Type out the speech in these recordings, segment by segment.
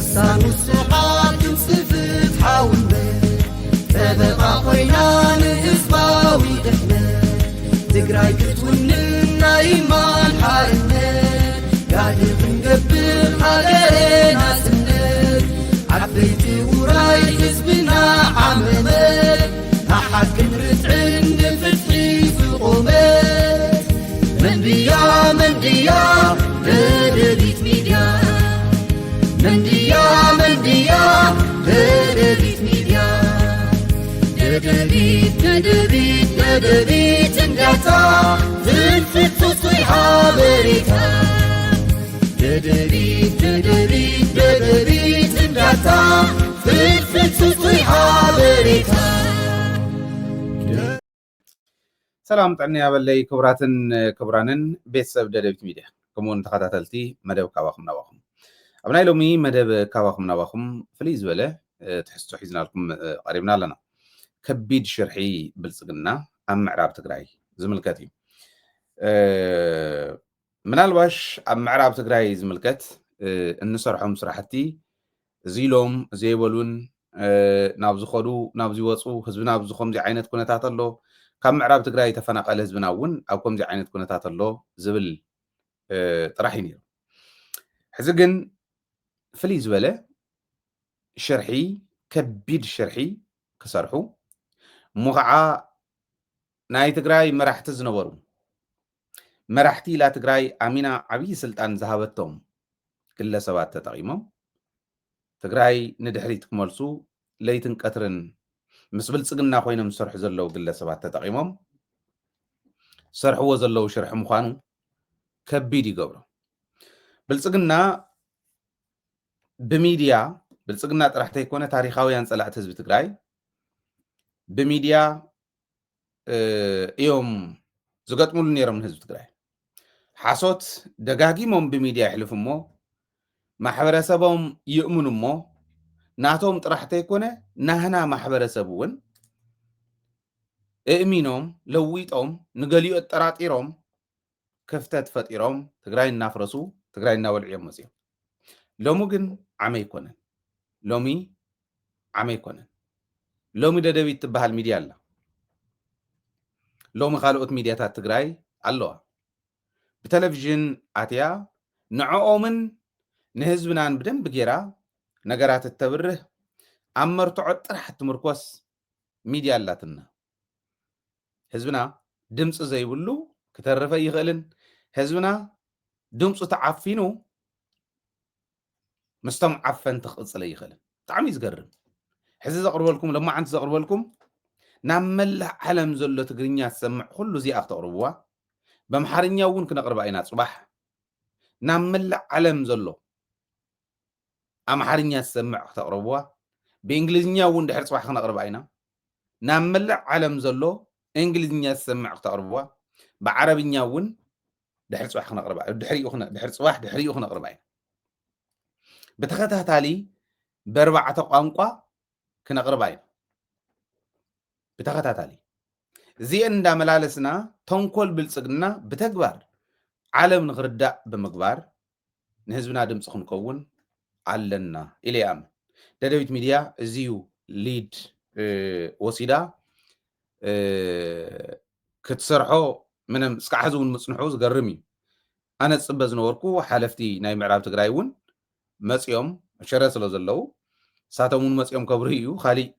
لسان السحاب صفت حاولنا تبقى خوينا نهزباوي دحنا تقراي كتوننا إيمان حالنا قادر نقبل حالنا سنة عبيتي وراي حزبنا عممت أحد نرتعن فتحي في قومت من ديا درديت ميديا من ديا درديت ميديا درديت اندعتا تلفت تصيحة بريتا درديت اندعتا تلفت تصيحة بريتا. سلام طعني أبلي كبرانن بيتسب درديت ميديا كمون تخطاتلتي مدب كواخم نواخم أبناء لومي مدب كواخم نواخم فليز ولا تحسوا حيزنا لكم قريبنا لنا كبيد شرحي بالصقنا أم معراب تقراي زملكتي من الواش أم معراب تقراي زملكت النصرحهم صراحتي زيلوم زيولون نابزو خدو نابزو وصو حزبنا نابزو خمزي عينت كونتات الله كم معراب تقراي تفنق حزبنا ون أو كمزي عينت كونتات الله زبل طرحيني حزقن فليز ولا شرحي كبيد شرحي كسرحو مغعى ناي تقراي مراحت زنورو مراحتي لا تقراي أمينة عبي سلطان زهابتهم كل سبات تقيمهم تقراي ندحريتك ملسو ليتن قطرن مسبل صقنا خوينا مسرح زلو كل سبات تقيمهم سرح هو زلو شرح مخانو كبيد يقبرو بالصقنا بميديا بالصقنا طرح تيكونه تاريخاويان صلعت حزب تقراي بميديا يوم زغطمو نيرم من حزب تقراي حاسوت دغاغيمم بميديا يحلفمو ማሕበረሰቦም ይእምኑሞ ናቶም ጥራሕ ተይኮነ ናህና ማሕበረሰብውን እእሚኖም ለዊጦም ንገሊኡ ጠራጢሮም ክፍተት ፈጢሮም ትግራይ እናፍረሱ ትግራይ እናወልዕዮም መፅዮም ሎሚ ግን ዓመይ ኮነን ሎሚ ደደቢት ትበሃል ሚድያ ኣላ ሎሚ ካልኦት ሚድያታት ትግራይ ኣለዋ ብቴሌቪዥን ኣትያ ንዕኦምን نهزبنا بدن بجرا نجارات التبره أمر تعد راح تمركوس ميديا لاتنا هزبنا دمس زي بلو كترفا يغلن هزبنا دمس تعفينو مستم عفن تخص لي يغلن تعميز قرب حزز أقرب لكم لما عند أقرب لكم نعمل علم زلة تقرينيا سمع كله زي أقربوا بمحرنيا ون كنا قرب عينات صباح نعمل علم زلة أمحرنيا سمع تقربوا بإنجليزية ون دحر صباح خنا قرب عينا نعمل علم زلو إنجليزية سمع تقربوا بعربية ون دحر صباح خنا قرب عينا دحر صباح خنا قرب عينا بتخطها تالي بربعة قانقا كنا قرب عينا بتخطها تالي زي إن دا ملالسنا تنقل بالسجنة بتكبر عالم نغرداء بمقبار نهزبنا دمس خنكون علنا إلى أم دادويت ميديا زيو ليد وسيدا كتسرحو منهم سكحزون مصنحوز قرمي أنا تصبز نوركو حالفتي ناي معراب تقرايون مسيوم شرس لزلو ساتمون مسيوم كبريو خالي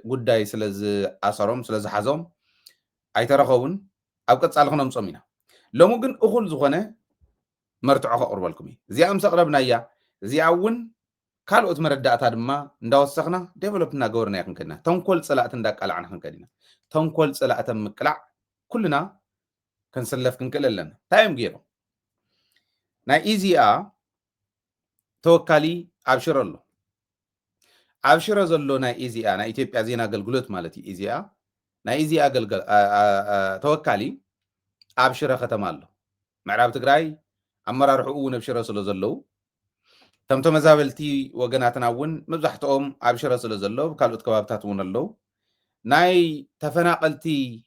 قداي سلز أسرهم سلز حزوم أي ترخون أو كتصالحنا مصمينا لو ممكن أخل زخنة مرتعه قربالكمي زي أمس قربنا إياه زي أون ካልኦት መረዳእታ ድማ እንዳወሰኽና ዴቨሎፕ እናገበርና ይኽን ከድና ተንኮል ፀላእት እንዳቃልዓና ክንከዲና ተንኮል ፀላእተ ምቅላዕ ኩልና ክንሰለፍ ክንክእል ኣለና ታይም ገይሩ ናይ ኢዚኣ ተወካሊ ኣብሽረ ኣሎ ኣብሽረ ዘሎ ናይ ኢዚኣ ናይ ኢትዮጵያ ዜና ኣገልግሎት ማለት እዩ ኢዚኣ ናይ ኢዚኣ ተወካሊ ኣብሽረ ከተማ ኣሎ ምዕራብ ትግራይ ኣመራርሕኡ እውን ኣብሽረ ስለ ዘለው تمتو مزابلتي وغناتنا ون مبزحتهم عبشرة سلزلو كالوت كبابتات ون اللو ناي تفناقلتي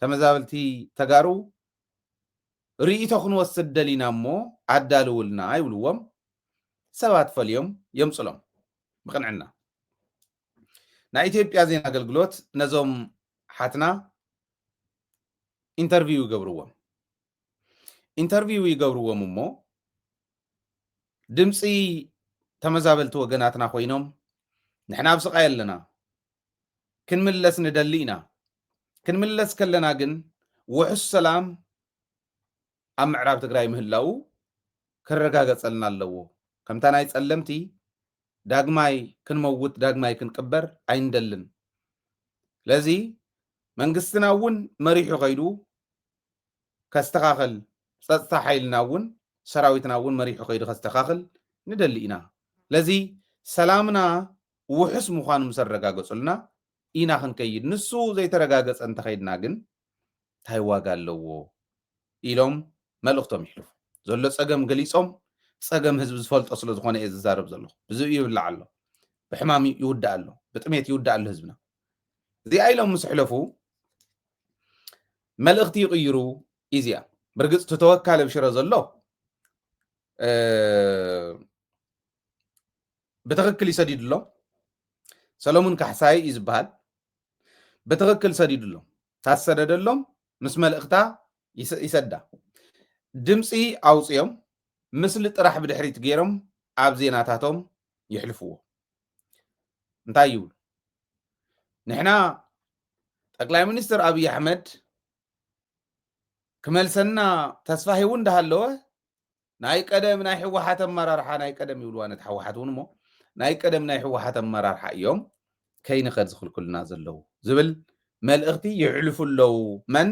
تمزابلتي تقارو رئيتو خنو السدلين امو عدالو لنا يولوهم ሰባት ፈልዮም የምፅሎም ብቕንዕና ናይ ኢትዮጵያ ዜና ኣገልግሎት ነዞም ሓትና ኢንተርቪው ይገብርዎም እሞ ድምፂ ተመዛበልቲ ወገናትና ኮይኖም ንሕና ኣብ ስቃይ ኣለና ክንምለስ ንደሊ ኢና ክንምለስ ከለና ግን ውሑስ ሰላም ኣብ ምዕራብ ትግራይ ምህላው ክረጋገፀልና ኣለዎ ከምታ ናይ ጸለምቲ ዳግማይ ክንመውት ዳግማይ ክንቅበር ኣይንደልን ለዚ መንግስትና እውን መሪሑ ኸይዱ ከስተኻኸል ጸጥታ ሓይልና እውን ሰራዊትና እውን መሪሑ ኸይዱ ከስተኻኸል ንደሊ ኢና ለዚ ሰላምና ውሑስ ምዃኑ ምስ ረጋገፁልና ኢና ክንከይድ ንሱ ዘይተረጋገፀ እንተኸይድና ግን እንታይ ዋጋ ኣለዎ ኢሎም መልእኽቶም ይሕልፉ ዘሎ ፀገም ገሊፆም ፀገም ህዝቢ ዝፈልጦ ስለ ዝኾነ እየ ዝዛረብ ዘለኹ ብዙ ይብላዕ ኣሎ ብሕማም ይውዳእ ኣሎ ብጥሜት ይውዳእ ኣሎ ህዝብና እዚኣ ኢሎም ምስ ሕለፉ መልእኽቲ ይቕይሩ እዚኣ ብርግፅ ተወካለ ብሽረ ዘሎ ብትክክል ይሰዲድሎ ሰሎሙን ካሕሳይ እዩ ዝበሃል ብትክክል ሰዲድሎ ታሰደደሎም ምስ መልእኽታ ይሰዳ ድምፂ ኣውፅዮም ምስሊ ጥራሕ ብድሕሪት ገይሮም ኣብ ዜናታቶም ይሕልፍዎ እንታይ ይብሉ ንሕና ጠቅላይ ሚኒስትር ኣብይ ኣሕመድ ክመልሰና ተስፋ ሂቡ እንዳሃለወ ናይ ቀደም ናይ ሕወሓት ኣመራርሓ ናይ ቀደም ይብልዋ ነቲ ሕወሓት እውን እሞ ናይ ቀደም ናይ ሕወሓት ኣመራርሓ እዮም ከይንኸድ ዝኽልክሉና ዘለዉ ዝብል መልእኽቲ ይሕልፉ ኣለዉ መን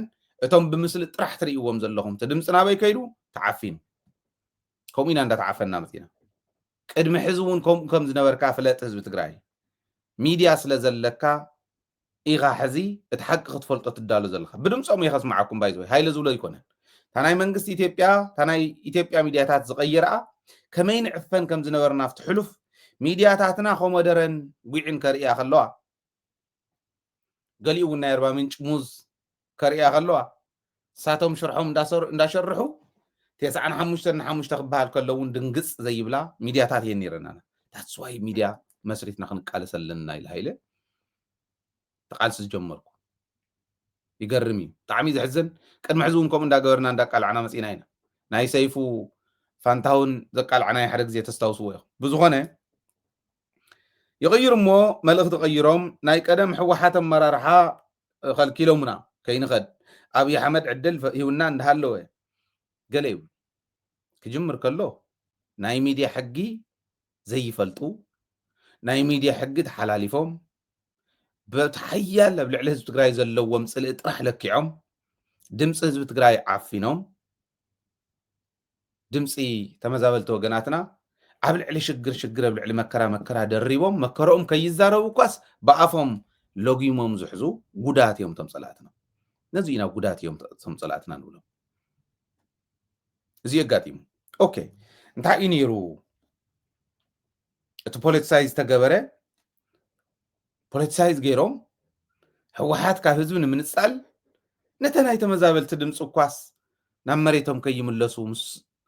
እቶም ብምስሊ ጥራሕ ትርእይዎም ዘለኹም እቲ ድምፂ ናበይ ከይዱ ተዓፊኑ ከምኡ ኢና እንዳተዓፈና መፅና ቅድሚ ሕዚ እውን ከምኡ ከም ዝነበርካ ፍለጥ ህዝቢ ትግራይ ሚድያ ስለ ዘለካ ኢኻ ሕዚ እቲ ሓቂ ክትፈልጦ ትዳሎ ዘለካ ብድምፆም የኸስማዓኩም ባይዘወይ ሃይለ ዝብሎ ይኮነን እታ ናይ መንግስቲ ኢትዮጵያ እታ ናይ ኢትዮጵያ ሚድያታት ዝቐይርኣ ከመይ ንዕፈን ከም ዝነበርና ኣብቲ ሕሉፍ ሚድያታትና ኮሞደረን ጉዕን ከርእያ ከለዋ ገሊኡ እውን ናይ ኣርባ ምንጭ ሙዝ ከርእያ ከለዋ ሳቶም ሽርሖም እንዳሸርሑ 95 ክበሃል ከሎ እውን ድንግፅ ዘይብላ ሚድያታት እየን ነይረና that's why ሚድያ መስሪትና ክንቃለስ ኣለና ኢለ ሃይለ ተቃልሲ ዝጀመርኩ ይገርም እዩ ብጣዕሚ ዝሕዝን ቅድሚ ሕዚ እውን ከምኡ እንዳገበርና እንዳቃልዓና መፂና ኢና ናይ ሰይፉ ፋንታውን ዘቃልዓናይ ሓደ ግዜ ተስታውስዎ ኢኹም ብዝኾነ ይቕይሩ እሞ መልእኽቲ ቀይሮም ናይ ቀደም ሕወሓት ኣመራርሓ ከልኪሎሙና ከይንኸድ ኣብይ ኣሕመድ ዕድል ሂውና እንዳሃለወ ገለ ይብሉ ክጅምር ከሎ ናይ ሚድያ ሕጊ ዘይፈልጡ ናይ ሚድያ ሕጊ ተሓላሊፎም ብተሓያል ኣብ ልዕሊ ህዝቢ ትግራይ ዘለዎም ፅልኢ ጥራሕ ለኪዖም ድምፂ ህዝቢ ትግራይ ዓፊኖም ድምፂ ተመዛበልቲ ወገናትና ኣብ ልዕሊ ሽግር ኣብ ልዕሊ መከራ ደሪቦም መከረኦም ከይዛረቡ እኳስ ብኣፎም ለጊሞም ዝሕዙ ጉዳት እዮም ቶም ፀላእትና ነዚ ኢና ጉዳት እዮም ቶም ፀላእትና ንብሎም እዚ የጋጢሙ ኦኬ እንታይ እዩ ነይሩ እቲ ፖለቲሳይዝ ዝተገበረ ፖለቲሳይዝ ገይሮም ሕወሓት ካብ ህዝቢ ንምንፃል ነተ ናይ ተመዛበልቲ ድምፂ እኳስ ናብ መሬቶም ከይምለሱ ምስ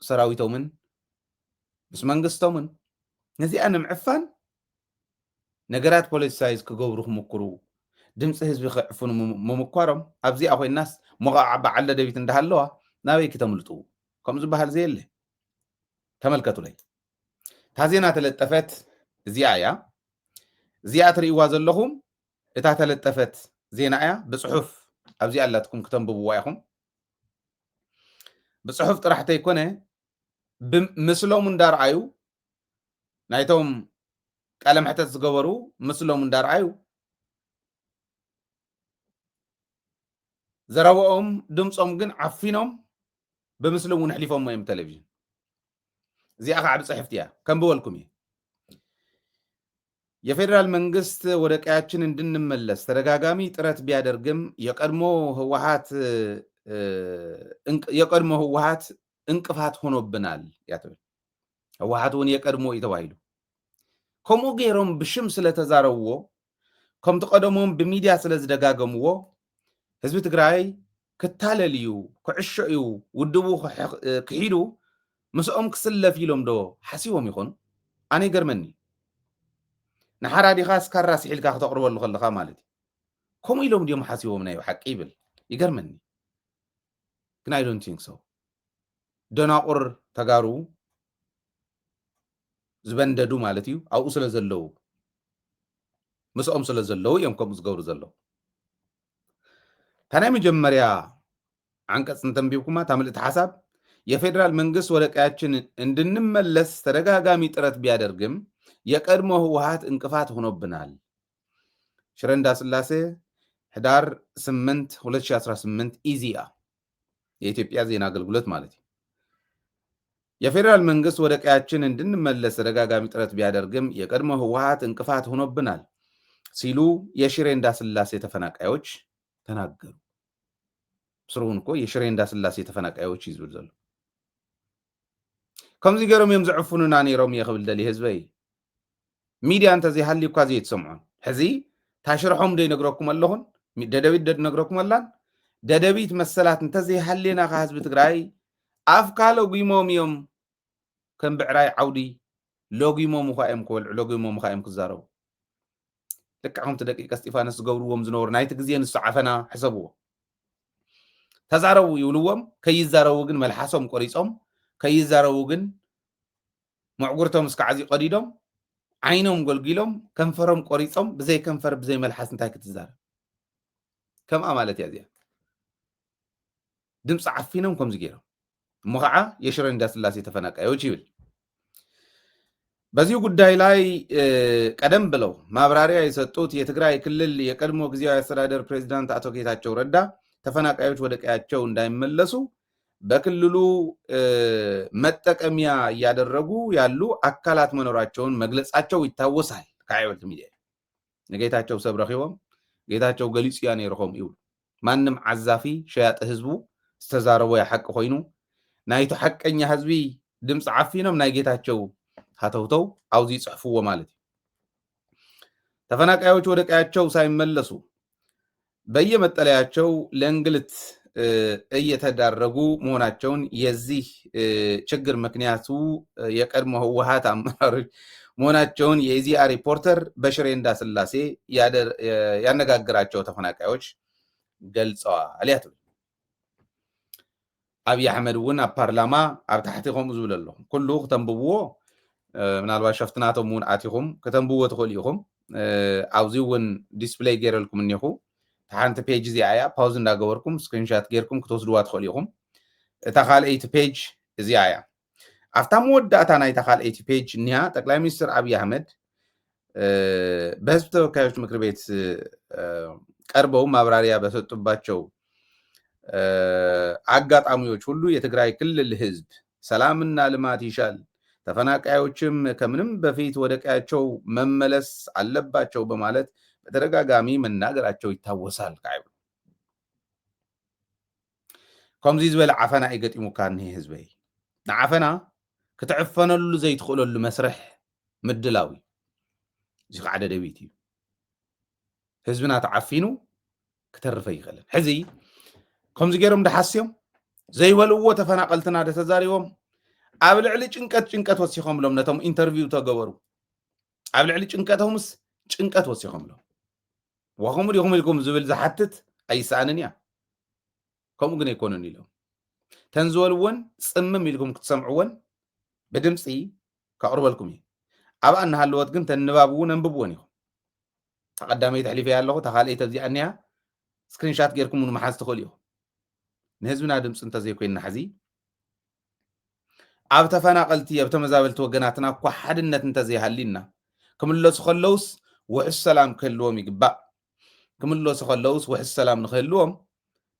ሰራዊቶምን ምስ መንግስቶምን ነዚኣ ንምዕፋን ነገራት ፖለቲሳይዝ ክገብሩ ክምክሩ ድምፂ ህዝቢ ክዕፍኑ ምምኳሮም ኣብዚኣ ኮይናስ ሞቓዕ በዓለ ደቢት እንዳሃለዋ ናበይ ክተምልጡ ከም ዝበሃል ዘየለ ተመልከቱ ላይ እታ ዜና ተለጠፈት እዚኣ እያ እዚኣ ትርእይዋ ዘለኹም እታ ተለጠፈት ዜና እያ ብፅሑፍ ኣብዚኣ ኣላትኩም ክተንብብዋ ኢኹም ብፅሑፍ ጥራሕ ተይኮነ ብምስሎም እንዳርኣዩ ናይቶም ቃለ መሕተት ዝገበሩ ምስሎም እንዳርኣዩ ዘረብኦም ድምፆም ግን ዓፊኖም ብምስሊ እውን ሕሊፎም እዮም ቴሌቪዥን እዚኣ ከዓ ብፅሕፍቲ እያ ከንብበልኩም እየ የፌዴራል መንግስት ወደ ቀያችን እንድንመለስ ተደጋጋሚ ጥረት ቢያደርግም የቀድሞ ህወሓት እንቅፋት ሆኖብናል ያትብል ህወሓት እውን የቀድሞ ይተባሂሉ ከምኡ ገይሮም ብሽም ስለተዛረብዎ ከምቲ ቀደሞም ብሚድያ ስለዝደጋገምዎ ህዝቢ ትግራይ ክታለል እዩ ክዕሾ እዩ ውድቡ ክሒዱ ምስኦም ክስለፍ ኢሎም ዶ ሓሲቦም ይኾኑ أنا يقرمني نحرا دي خاص كراس حيل كاخ تقرب اللي خلقها مالتي كم يلوم ديوم حاسيبهم نايو حق إيبل يقرمني كنا I don't think so دناقر تجارو زبنددو مالتيو أو أصل زلو مس أمسل زلو يوم كم زجور زلو تنا مجمريا عنك سنتم بيكما تعمل حساب የፌደራል መንግስት ወደ ቀያችን እንድንመለስ ተደጋጋሚ ጥረት ቢያደርግም የቀድሞ ህወሓት እንቅፋት ሆኖብናል። ሽረ እንዳስላሴ ህዳር 8 2018 ኢዚአ የኢትዮጵያ ዜና አገልግሎት ማለት ነው። የፌደራል መንግስት ወደ ቀያችን እንድንመለስ ተደጋጋሚ ጥረት ቢያደርግም የቀድሞ ህወሓት እንቅፋት ሆኖብናል ሲሉ የሽረ እንዳስላሴ ተፈናቃዮች ተናገሩ። ስሩን እኮ የሽረ እንዳስላሴ ተፈናቃዮች ይዝብል ዘሎ ከምዚ ገሮም እዮም ዝዕፉኑና ነይሮም የኽብል ደሊ ህዝበይ ሚድያ እንተዘይ ሃልዩ እኳ ዘይትሰምዑን ሕዚ ታሽርሖም ዶ ይነግረኩም ኣለኹን ደደቢት ነግረኩም ኣላን ደደቢት መሰላት እንተዘይ ሃልየና ካ ህዝቢ ትግራይ ኣፍካ ለጉሞም እዮም ከም ብዕራይ ዓውዲ ለጉሞም ኳ እዮም ክበልዑ ለጉሞም ኳ እዮም ክዛረቡ ልክዕ ከምቲ ደቂቀ እስጢፋኖስ ዝገብርዎም ዝነበሩ ናይቲ ግዜ ንሱ ዓፈና ሕሰብዎ ተዛረቡ ይብልዎም ከይዛረቡ ግን መልሓሶም ቆሪፆም ከይዛረቡ ግን معقورتهم سكعزي قديدهم عينهم قلقيلهم كنفرهم قريصهم بزي كنفر بزي ملحس انتاي كتزار كم امالت يا زيا دمص عفينهم كم زغيرهم مخعا يشر እንዳስላሴ ተፈናቃዮች ይብል በዚህ ጉዳይ ላይ ቀደም ብለው ማብራሪያ የሰጡት የትግራይ ክልል የቀድሞ ጊዜያዊ አስተዳደር ፕሬዝዳንት አቶ ጌታቸው ረዳ ተፈናቃዮች ወደ ቀያቸው እንዳይመለሱ በክልሉ መጠቀሚያ ያደረጉ ያሉ አካላት መኖራቸውን መግለጻቸው ይታወሳል። ካይወልት ሚዲያ ነጌታቸው ሰብረኺዎም ጌታቸው ገሊጽ ያ ነይሮም ይውል ማንም ዓዛፊ ሸያጥ ህዝቡ ዝተዛረቦ ያሐቅ ኮይኑ ናይቱ ሐቀኛ ህዝቢ ድምጽ ዓፊኖም ናይ ጌታቸው ሃተውተው አውዚ ጽሕፍዎ ማለት ተፈናቃዮች ወደ ቀያቸው ሳይመለሱ በየመጠለያቸው ለእንግልት እየተዳረጉ መሆናቸውን የዚህ ችግር ምክንያቱ የቀድሞ ህወሓት አመራሮች መሆናቸውን የኢዚአ ሪፖርተር በሽሬ እንዳስላሴ ያነጋግራቸው ተፈናቃዮች ገልጸዋል። ያቱ አብይ አህመድ ወን ፓርላማ ኣብ ታሕቲኩም ዝብል ኣሎ ኩሉ ከተንብብዎ ምናልባት ሸፍትናቶም ውን ኣቲኹም ከተንብብዎ ትኽእሉ ኢኹም ኣብዚ ውን ዲስፕሌይ ገይረልኩም እኒኹ ሓንቲ ፔጅ እዚኣ እያ ፓውዝ እንዳገበርኩም ስክሪንሻት ጌርኩም ክትወስድዋ ትኽእሉ ኢኹም እታ ካልአይቲ ፔጅ እዚኣ እያ ኣፍታ መወዳእታ ናይታ ካልአይቲ ፔጅ እኒሃ ጠቅላይ ሚኒስትር አብይ አህመድ በህዝብ ተወካዮች ምክር ቤት ቀርበው ማብራሪያ በሰጡባቸው አጋጣሚዎች ሁሉ የትግራይ ክልል ህዝብ ሰላምና ልማት ይሻል ተፈናቃዮችም ከምንም በፊት ወደ ቀያቸው መመለስ አለባቸው በማለት በተደጋጋሚ መናገራቸው ይታወሳል። ካይብ ከምዚ ዝበለ ዓፈና ይገጢሙካ እኒህ ህዝበይ ንዓፈና ክትዕፈነሉ ዘይትኽእለሉ መስርሕ ምድላዊ እዚ ከዓ ደደቢት እዩ ህዝብና ተዓፊኑ ክተርፈ ይኽእልን ሕዚ ከምዚ ገይሮም ደሓስዮም ዘይበልዎ ተፈናቀልትና ተዛሪቦም ኣብ ልዕሊ ጭንቀት ወሲኾምሎም ነቶም ኢንተርቪው ተገበሩ ኣብ ልዕሊ ጭንቀቶምስ ጭንቀት ወሲኾምሎም ወኸሙ ዲኹም ኢልኩም ዝብል ዝሓትት ኣይሰኣንን እያ ከምኡ ግን ኣይኮኑን ኢሎም ተንዝበልዎን ፅምም ኢልኩም ክትሰምዕዎን ብድምፂ ካቕርበልኩም እዩ ኣብኣ እናሃለወት ግን ተንባብውን ኣንብብዎን ኢኹም ተቐዳመይቲ ሕሊፈ ኣለኹ ተኻልአይቲ ኣብዚኣ እኒያ ስክሪንሻት ጌርኩም ውን መሓዝ ትኽእሉ ኢኹም ንህዝብና ድምፂ እንተዘይኮይንና ሕዚ ኣብ ተፈናቀልቲ ኣብ ተመዛበልቲ ወገናትና እኳ ሓድነት እንተዘይሃሊና ክምለሱ ከለውስ ውሕስ ሰላም ክህልዎም ይግባእ ክምለሱ ከለውስ ውሕስ ሰላም ንክህልዎም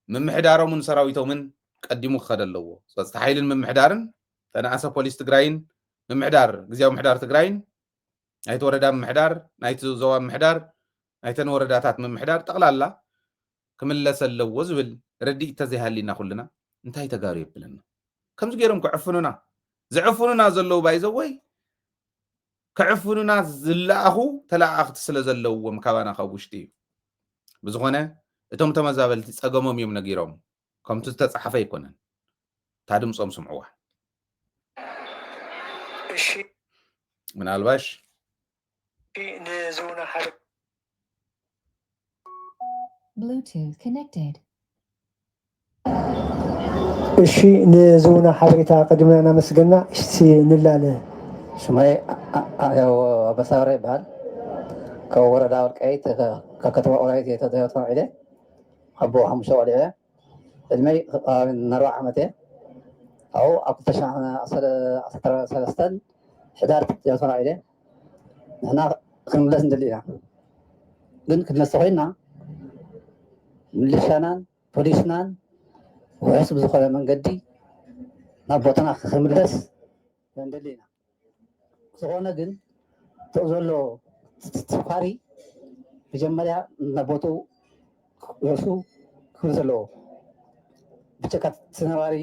ምምሕዳሮምን ሰራዊቶምን ቀዲሙ ክኸድ ኣለዎ ፀጥታ ሓይልን ምምሕዳርን ተናእሰ ፖሊስ ትግራይን ምምሕዳር ግዝያዊ ምምሕዳር ትግራይን ናይቲ ወረዳ ምምሕዳር ናይቲ ዞባ ምምሕዳር ናይተን ወረዳታት ምምሕዳር ጠቕላላ ክምለስ ኣለዎ ዝብል ርዲእ ተዘይሃሊና ኩልና እንታይ ተጋሩ የብለና ከምዚ ገይሮም ክዕፍኑና ዝዕፍኑና ዘለው ባይዘወይ ክዕፍኑና ዝለኣኹ ተላኣኽቲ ስለ ዘለውዎም ካባና ካብ ውሽጢ እዩ ብዝኾነ እቶም ተመዛበልቲ ፀገሞም እዮም ነጊሮም ከምቲ ዝተፃሓፈ ኣይኮነን እታ ድምፆም ስምዕዋ ምናልባሽ نزونا حرب Bluetooth connected. እሺ ንዝውና ሓበሬታ ቅድሚያ እናመስገና እስቲ ንላለ ስማይ ያው በሳረ ይባል ከወረዳ ወልቃይት ከከተማ ወልቃይት የተዘያተው አይደ አቦ ሐሙሻ ወደ እድሜይ ነርባ ዓመት አው አቁተሻ ሰለስተን ሕዳር ያተና አይደ ንሕና ክንምለስ እንደሊና ግን ክነስ ኮይና ምልሻናን ፖሊስናን ወይስ ብዝኾነ መንገዲ ናብ ቦታና ክምለስ እንደሊና ዝኾነ ግን ተው ዘሎ ተፋሪ መጀመርያ ናብ ቦታው ወሱ ክብር ዘለዎ ብቸካ ተነባሪ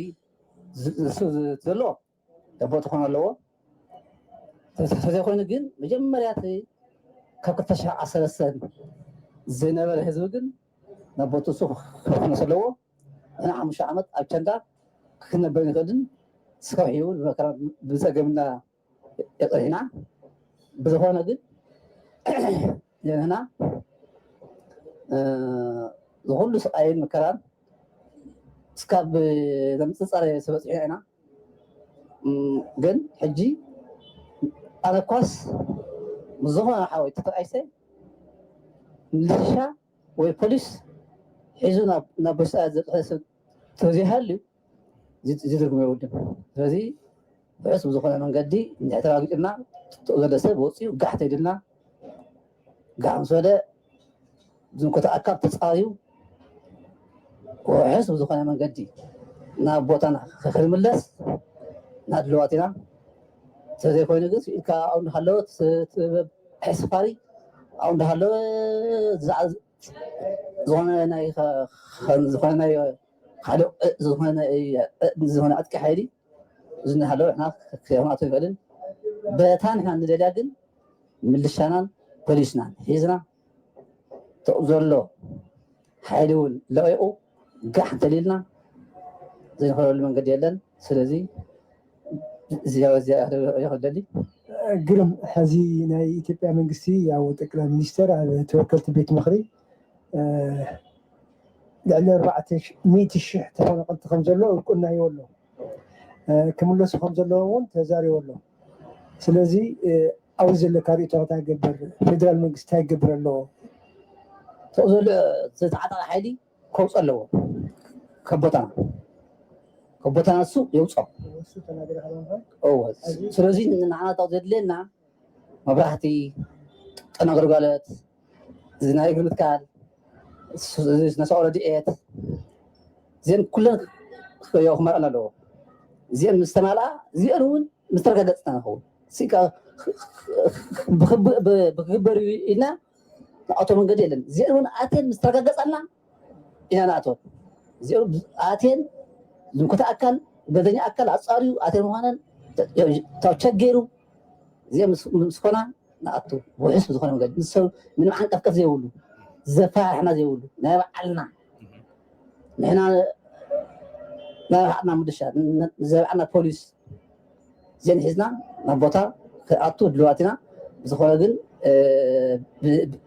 ዘሎ ቦታው ኮነ ኣለዎ ተዘይኮይኑ ግን መጀመርያ ካብ 2013 ዝነበረ ህዝቢ ግን ናብ ቦታው ሱ ክነስ ኣለዎ أنا عم شو عملت أبتدأ كنا بنقدم سكايون بكرة بزاجمنا هنا بزهونا قد يعني هنا ظهور أي مكان سكاب لما تصير سبت هنا جن حجي أنا كويس بزهونا حاول تتعيسى مليشيا والبوليس حيزونا نبص أزق توزيعها زيدركم يودم فزي بس بزخنا من قدي نحتاج لنا تقدر سب وصي وقحت لنا قام سودا زين كنت أكاب تصاريو وحس بزخنا من قدي نبوتنا خدم اللص نادلواتنا سودا كوين قص كا أو نحلوت حسفاري أو نحلو زخنا ناي زخنا ناي حلو زمان أتك حيلي زين حلو إحنا كيما أتفقدن بتان إحنا ندلاجن ملشانان بوليسنان هيزنا تأذرلو حلول لا يقو قح دليلنا زين خلوا اللي من قد يلن سلزي زيادة ياخد لي قرم حزي ناي إثيوبيا من قصي أو تكلم مينستر على توكلت بيت مخري لأن 400 الشح ترى قلت 5 له وكنا يولو كملوا 5 له وون تزاري ولو سلازي أوز اللي كاريتو تاجبر فدرال منقس تاجبر له تأذر تتعاطى حالي كوص له كبوتنا السوق يوصل أوه سلازي نحن تأذر لنا مبرحتي أنا قالت زناي قلت كان ناس أولادي إيه زين كلنا يوم مرة له زين مستمعلا زينون مسترجع جتنا هو سيكا بخبر إنا أتو من قديلا زينون آتين مسترجع جتنا إنا ناتو زين آتين لما كنت أكل بدني أكل أصاريو آتين مهانا تشجعوا زين مسكونا ناتو وحس بزخنا من قد نسوا من عن كف زي يقولوا زفاء إحنا زي يقولوا نبعلنا إحنا نبعنا مدشة زبعنا بوليس زين حزنا نبوتا كأطو دلوقتنا بزخنا جن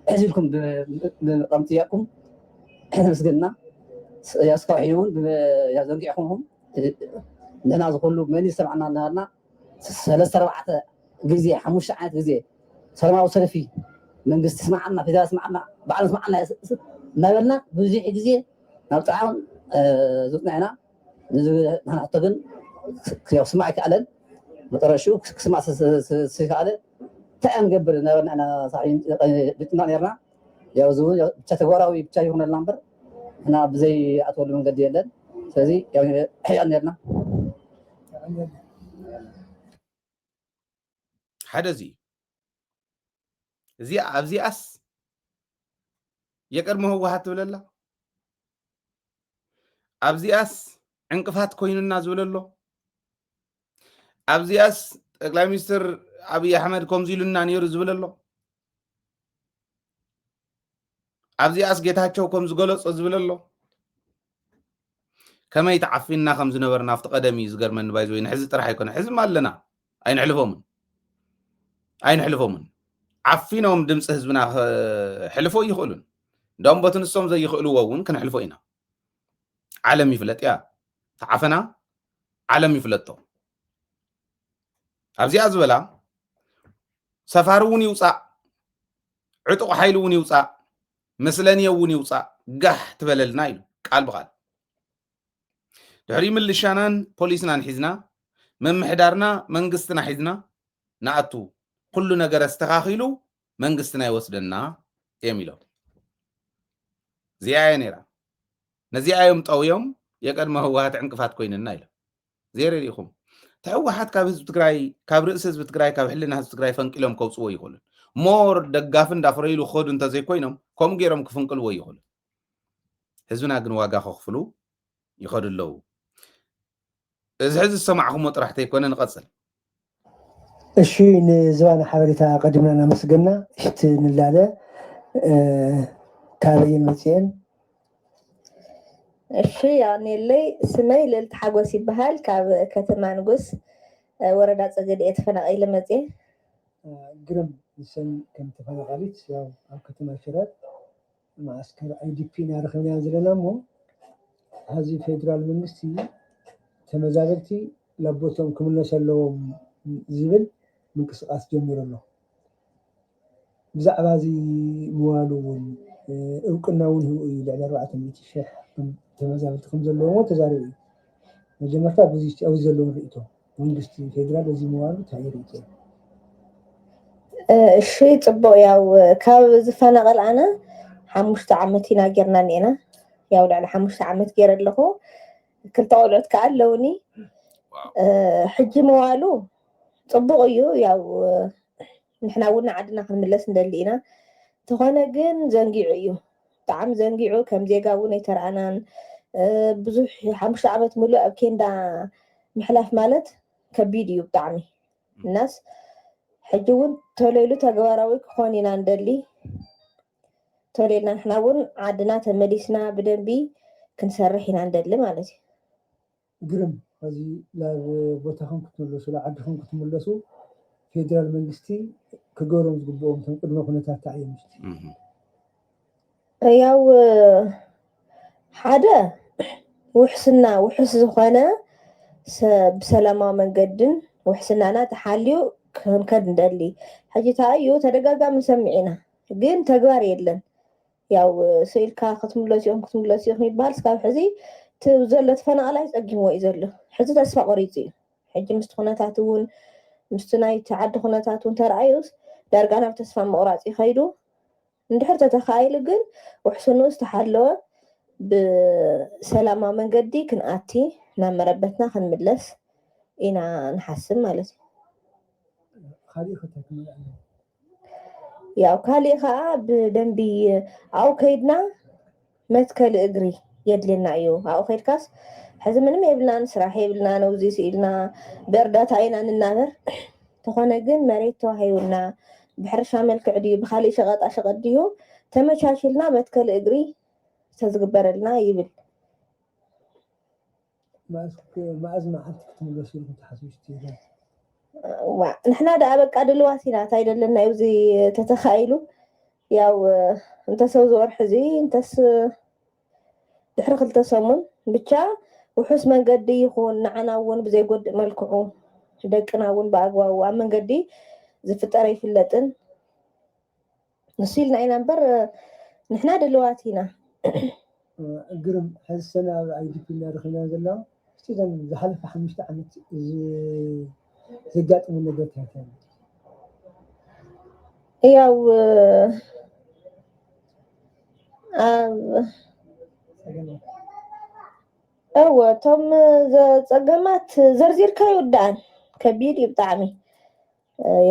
أهزلكم بقمتياكم إحنا مسجنا يسقعون يزنقعهم لنا زخلوا من يسمعنا نهارنا 3-4 جزء 5 عاد جزء سلام وصل فيه من قصة سمعنا في ذا سمعنا بعد سمعنا نبلنا بزي جزء نبتعاون زوجنا هنا نحتاجن يا سمعك علن بترشو سمع سكالة تأم قبل نبلنا أنا صاحين بتنا نيرنا يا زوج تتجورا ويبتشاي هنا اللامبر هنا بزي أطول من قد يلن سازي يعني حي نيرنا حدزي زي أبزي أس يقرمه هو هات ولا لا أبزي أس انقفات كوين الناس ولا لا أبزي أس ጠቅላይ ሚኒስትር አብይ አሕመድ ከምዚ ኢሉና ነይሩ ዝብለሎ ኣብዚኣስ ጌታቸው ከም ዝገለጾ ዝብለሎ ከመይ ተዓፊና ከም ዝነበርና ኣብቲ ቀደም እዩ ዝገርመኒ ባይዞ ንሕዚ ጥራሕ ኣይኮነ ሕዝም ኣለና ኣይንሕልፎምን ኣይንሕልፎምን ዓፊኖም ድምፂ ህዝብና ሕልፎ ይኽእሉን እንደውም በቲ ንሶም ዘይኽእልዎ እውን ክንሕልፎ ኢና ዓለም ይፍለጥ እያ ተዓፈና ዓለም ይፍለጦ ኣብዚኣ ዝበላ ሰፋሪ እውን ይውፃእ ዕጡቕ ሓይሊ እውን ይውፃእ ምስለንየ እውን ይውፃእ ጋሕ ትበለልና ኢሉ ቃል ብቃል ድሕሪ ምልሻናን ፖሊስናን ሒዝና መምሕዳርና መንግስትና ሒዝና ንኣቱ ኩሉ ነገር ኣስተኻኺሉ መንግስትና ይወስደና እዮም ኢሎም እዚኣ እያ ነይራ ነዚኣዮም ጠውዮም የቀድሞ ህወሓት ዕንቅፋት ኮይንና ኢሎም ዘይረዲኢኹም ተህወሓት ካብ ህዝቢ ትግራይ ካብ ርእሲ ህዝቢ ትግራይ ካብ ሕልና ህዝቢ ትግራይ ፈንቂሎም ከውፅዎ ይኽእሉን ሞር ደጋፊ እንዳፍረይሉ ክኸዱ እንተዘይኮይኖም ከምኡ ገይሮም ክፍንቅልዎ ይኽእሉ ህዝብና ግን ዋጋ ከኽፍሉ ይኸዱ ኣለዉ እዚ ሕዚ ዝሰማዕኹሞ ጥራሕ ተይኮነ ንቐፅል እሺ ንዝባና ሓበሬታ ቀዲምና እናመስገና እሽቲ ንላለ ካበይን መፅአን እሺ ያኔለይ ስመይ ልዕልቲ ሓጎስ ይበሃል ካብ ከተማ ንጉስ ወረዳ ፀገዴ ተፈናቒለ መፅአ ግርም ንሰን ከም ተፈናቃሊት ያው ኣብ ከተማ ሽረ ማዕስከር አይዲፒ እናረኸብና ዘለና እሞ ሕዚ ፌደራል መንግስቲ ተመዛበልቲ ለቦቶም ክምለሱ ኣለዎም ዝብል ምንቅስቃስ ጀሚሩ ኣሎ ብዛዕባ እዚ ምዋሉ እውን እውቅና እውን ህቡ እዩ ልዕሊ 400,000 ተመዛበልቲ ከም ዘለዎም ተዛሪቡ እዩ መጀመርታ ኣብዚ ዘለዎም ርእቶ መንግስቲ ፌደራል እዚ ምዋሉ እንታይ ርእቶ እሺ ፅቡቅ ያው ካብ ዝፈናቐል ኣነ 5 ዓመት ኢና ጌርና ኔና ያው ልዕሊ 5 ዓመት ገይረ ኣለኹ ክልተ ቆልዑት ከዓ ኣለውኒ ሕጂ ምዋሉ ፅቡቅ እዩ ያው ንሕና እውን ዓድና ክንምለስ እንደሊ ኢና ተኾነ ግን ዘንጊዑ እዩ ብጣዕሚ ዘንጊዑ ከም ዜጋ እውን ኣይተረኣናን ብዙሕ 5 ዓመት ሙሉእ ኣብ ኬንዳ ምሕላፍ ማለት ከቢድ እዩ ብጣዕሚ እናስ ሕጂ እውን ተለይሉ ተግባራዊ ክኾን ኢና እንደሊ ተለይልና ንሕና እውን ዓድና ተመሊስና ብደንቢ ክንሰርሕ ኢና እንደሊ ማለት እዩ ግርም እዚ ናብ ቦታኹም ክትምለሱ ለዓድኹም ክትምለሱ ፌደራል መንግስቲ ክገብሮም ዝግብኦም ቶም ቅድመ ኩነታት እንታይ እዮም ያው ሓደ ውሕስና ውሕስ ዝኾነ ብሰላማዊ መንገድን ውሕስናና ተሓልዩ ክንከድ እንደሊ ሕጂ ታዩ ተደጋጋሚ ሰሚዕና ግን ተግባር የለን ያው ስኢልካ ክትምለሱ እዮም ይባል እስካብ ሕዚ ዘሎ ተፈናቐላይ ፀጊምዎ እዩ ዘሎ ሕዚ ተስፋ ቆሪፁ እዩ ሕጂ ምስቲ ኩነታት እውን ምስቲ ናይ ዓዲ ኩነታት እውን ተረኣዩስ ዳርጋ ናብ ተስፋ ምቑራፅ ይኸይዱ እንድሕር ተተኻኢሉ ግን ውሕስኑ ዝተሓለወ ብሰላማዊ መንገዲ ክንኣቲ ናብ መረበትና ክንምለስ ኢና ንሓስብ ማለት እዩ ያው ካሊእ ከዓ ብደንቢ ኣብኡ ከይድና መትከሊ እግሪ የድልየና እዩ ኣብኡ ከይድካስ ሕዚ ምንም የብልናን ስራሕ የብልና ነውዚ ስኢልና ብእርዳታ ኢና ንናበር ተኾነ ግን መሬት ተዋሂቡና ብሕርሻ መልክዕ ድዩ ብካሊእ ሸቐጣ ሸቐጥ ድዩ ተመቻችልና መትከሊ እግሪ ተዝግበረልና ይብል ማእዝ መዓልቲ ክትምለሱ ኢልኩም ተሓስቡ ንሕና ዳ በቃ ድልዋት ኢና ታይደለና እዚ ተተኻኢሉ ያው እንተሰብ ዝወርሕ እዚ እንተስ ድሕሪ 2 ሰሙን ብቻ ውሑስ መንገዲ ይኹን ንዓና እውን ብዘይጎድእ መልክዑ ደቅና እውን ብኣግባቡ ኣብ መንገዲ ዝፍጠር ኣይፍለጥን ንሱ ኢልና ኢና እምበር ንሕና ድልዋት ኢና ግርም ሕዚ ሰነ ኣብ አይዲፒ እናረኸብና ዘለና እስቲ ዝሓለፈ 5 ዓመት ዘጋጥሙ ነገር እንታይ ያው እቶም ፀገማት ዘርዚርካ ይውዳእን ከቢድ እዩ ብጣዕሚ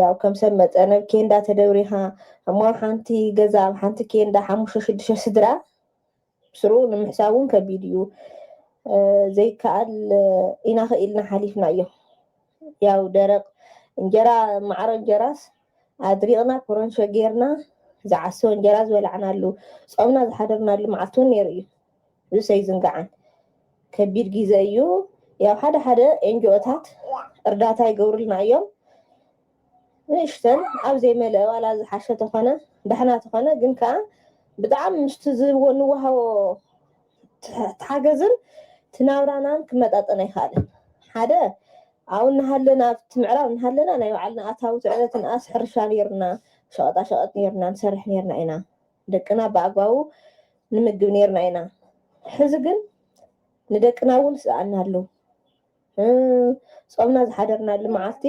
ያው ከም ሰብ መጠነ ኬንዳ ተደብሪኻ እሞ ሓንቲ ገዛ ኣብ ሓንቲ ኬንዳ 5-6 ስድራ ስሩ ንምሕሳብ እውን ከቢድ እዩ ዘይከኣል ኢና ክኢልና ሓሊፍና እዮም ያው ደረቅ እንጀራ ማዕረ እንጀራስ ኣድሪቕና ኮረንሾ ጌርና ዝዓሰወ እንጀራ ዝበላዕናሉ ፆምና ዝሓደርናሉ መዓልቲ እውን ነይሩ እዩ እዚ ሰይዝንጋዓን ከቢድ ግዜ እዩ ያው ሓደ ኤንጂኦታት እርዳታ ይገብሩልና እዮም ንእሽተን ኣብ ዘይመልአ ዋላ ዝሓሸ ተኾነ ደሕና ተኾነ ግን ከዓ ብጣዕሚ ምስቲ ንወሃቦ ተሓገዝን ትናብራናን ክመጣጠን ኣይከኣልን ሓደ ኣብኡ እናሃለና ኣብቲ ምዕራብ እናሃለና ናይ ባዕልና ኣታዊ ትዕረት ንኣስ ሕርሻ ነርና ሸቐጣ ሸቐጥ ነርና ንሰርሕ ነርና ኢና ደቅና ብኣግባቡ ንምግብ ነርና ኢና ሕዚ ግን ንደቅና እውን ስኣና ኣለዉ ጾምና ዝሓደርናሉ መዓልቲ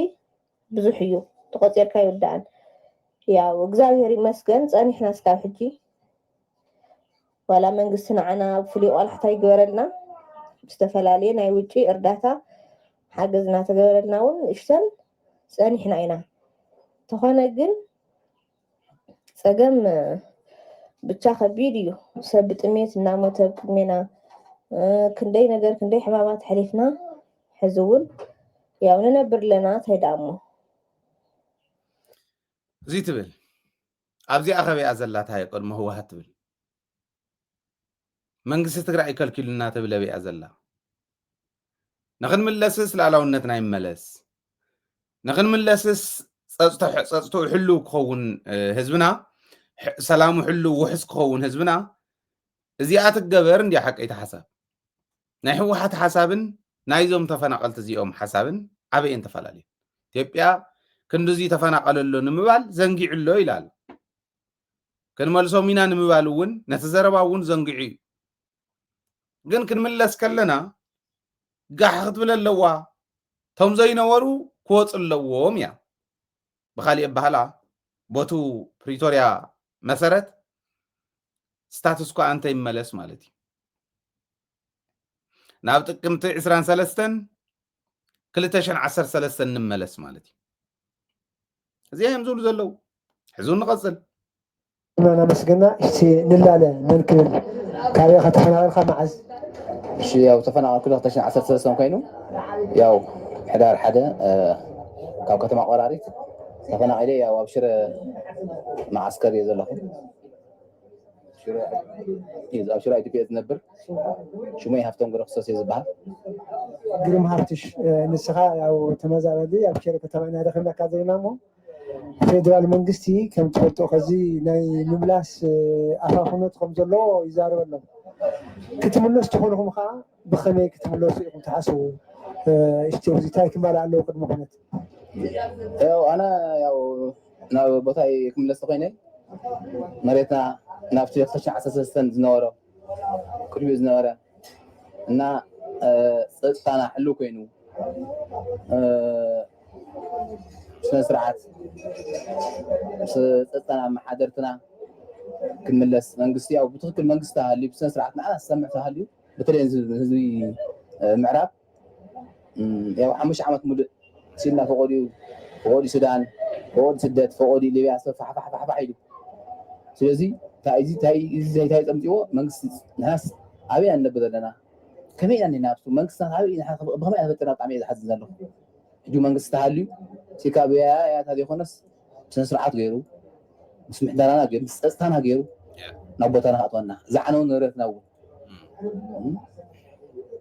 ብዙሕ እዩ ተቆፂርካ ይወዳእን ያው እግዚአብሔር ይመስገን ፀኒሕና እስካብ ሕጂ ዋላ መንግስቲ ንዓና ብፍሉይ ቆልሕታ ይገበረልና ዝተፈላለዩ ናይ ውጪ እርዳታ ሓገዝ እናተገበረልና እውን እሽተን ፀኒሕና ኢና ተኾነ ግን ፀገም ብቻ ከቢድ እዩ ሰብ ብጥሜት እናሞተ ቅድሜና ክንደይ ነገር ክንደይ ሕማማት ሓሊፍና ሕዚ እውን ያው ንነብር ለና ተይዳሞ እዚ ትብል ኣብዚኣ ኸቢኣ ዘላታ ቅድሚ ህወሓት ትብል መንግስቲ ትግራይ ይከልኪሉና ትብል ኣቢኣ ዘላ ንኽንምለስስ ላዕላውነትና ይመለስ ንኽንምለስስ ፀጥትኡ ሕልው ክኸውን ህዝብና ሰላሙ ሕልው ውሕስ ክኸውን ህዝብና እዚኣ ትገበር እንዲ ሓቀይታ ሓሳብ ናይ ህወሓት ሓሳብን ናይዞም ተፈናቀልቲ እዚኦም ሓሳብን ዓበየን ተፈላለዩ ኢትዮጵያ ክንድዚ ተፈናቀለሎ ንምባል ዘንጊዕሎ ይላል ክንመልሶም ኢና ንምባል እውን ነቲ ዘረባ እውን ዘንጊዑ እዩ ግን ክንምለስ ከለና ጋሕ ክትብል ኣለዋ ቶም ዘይነበሩ ክወፁ ኣለዎም እያ ብኻሊእ ኣባህላ ቦቱ ፕሪቶርያ መሰረት ስታቱስ ኳ እንተ ይመለስ ማለት እዩ ናብ ጥቅምቲ 23 2013 ንመለስ ማለት እዩ እዚኦም ዝብሉ ዘለው ሕዙ ንቐፅል أنا مسجنا نلالة ننكل كاريخة تفناقل خمعز شو ياو تفناقل كله تشن 10 سنة كينو ياو حدار حدا كاو كتما قراريت تفناقل ياو أبشر معسكر يزلهم أبشر أي تبي أتنبر شو ما يهفتون قرق سوسي زبها قرم هافتش نسخة أو تمازال دي أبشر كتما دخلنا كذا مو ፌደራል መንግስቲ ከም ትፈልጦ ከዚ ናይ ምምላስ ኣፋፍነት ከም ዘሎ ይዛረብ ኣሎ ክትምለሱ ትኾንኩም ከዓ ብኸመይ ክትምለሱ ኢኹም ትሓስቡ እስቲ እዚ ታይ ክመልእ ኣለዎ ቅድሚ ኩነት ያው ኣነ ያው ናብ ቦታይ ክምለስ ኮይነ መሬትና ናብቲ 2013 ዝነበሮ ቅድሚኡ ዝነበረ እና ፀጥታና ሕሉ ኮይኑ سنة سرعات سنة محاضرتنا كنملس منقستي أو بتذكر منقستها اللي بسنة سرعات معنا سمعتها اللي بتلاقي هذي معراب يا حمش عمت مد سيدنا فوقودي السودان فوقودي سدات فوقودي ليبيا فح عيدو سلازي تاي تمتيو منقست ناس أبي أن نبذل لنا كمين أني نابسو منقست هذه نحن بهم أنا بترى طعمي إذا حزن له جو منقست هاليو سيكابيا يا هذه خنس سنة سرعات غيره بس محدانا غير بس استانا غيره نبوتنا أطولنا زعنون نورت نو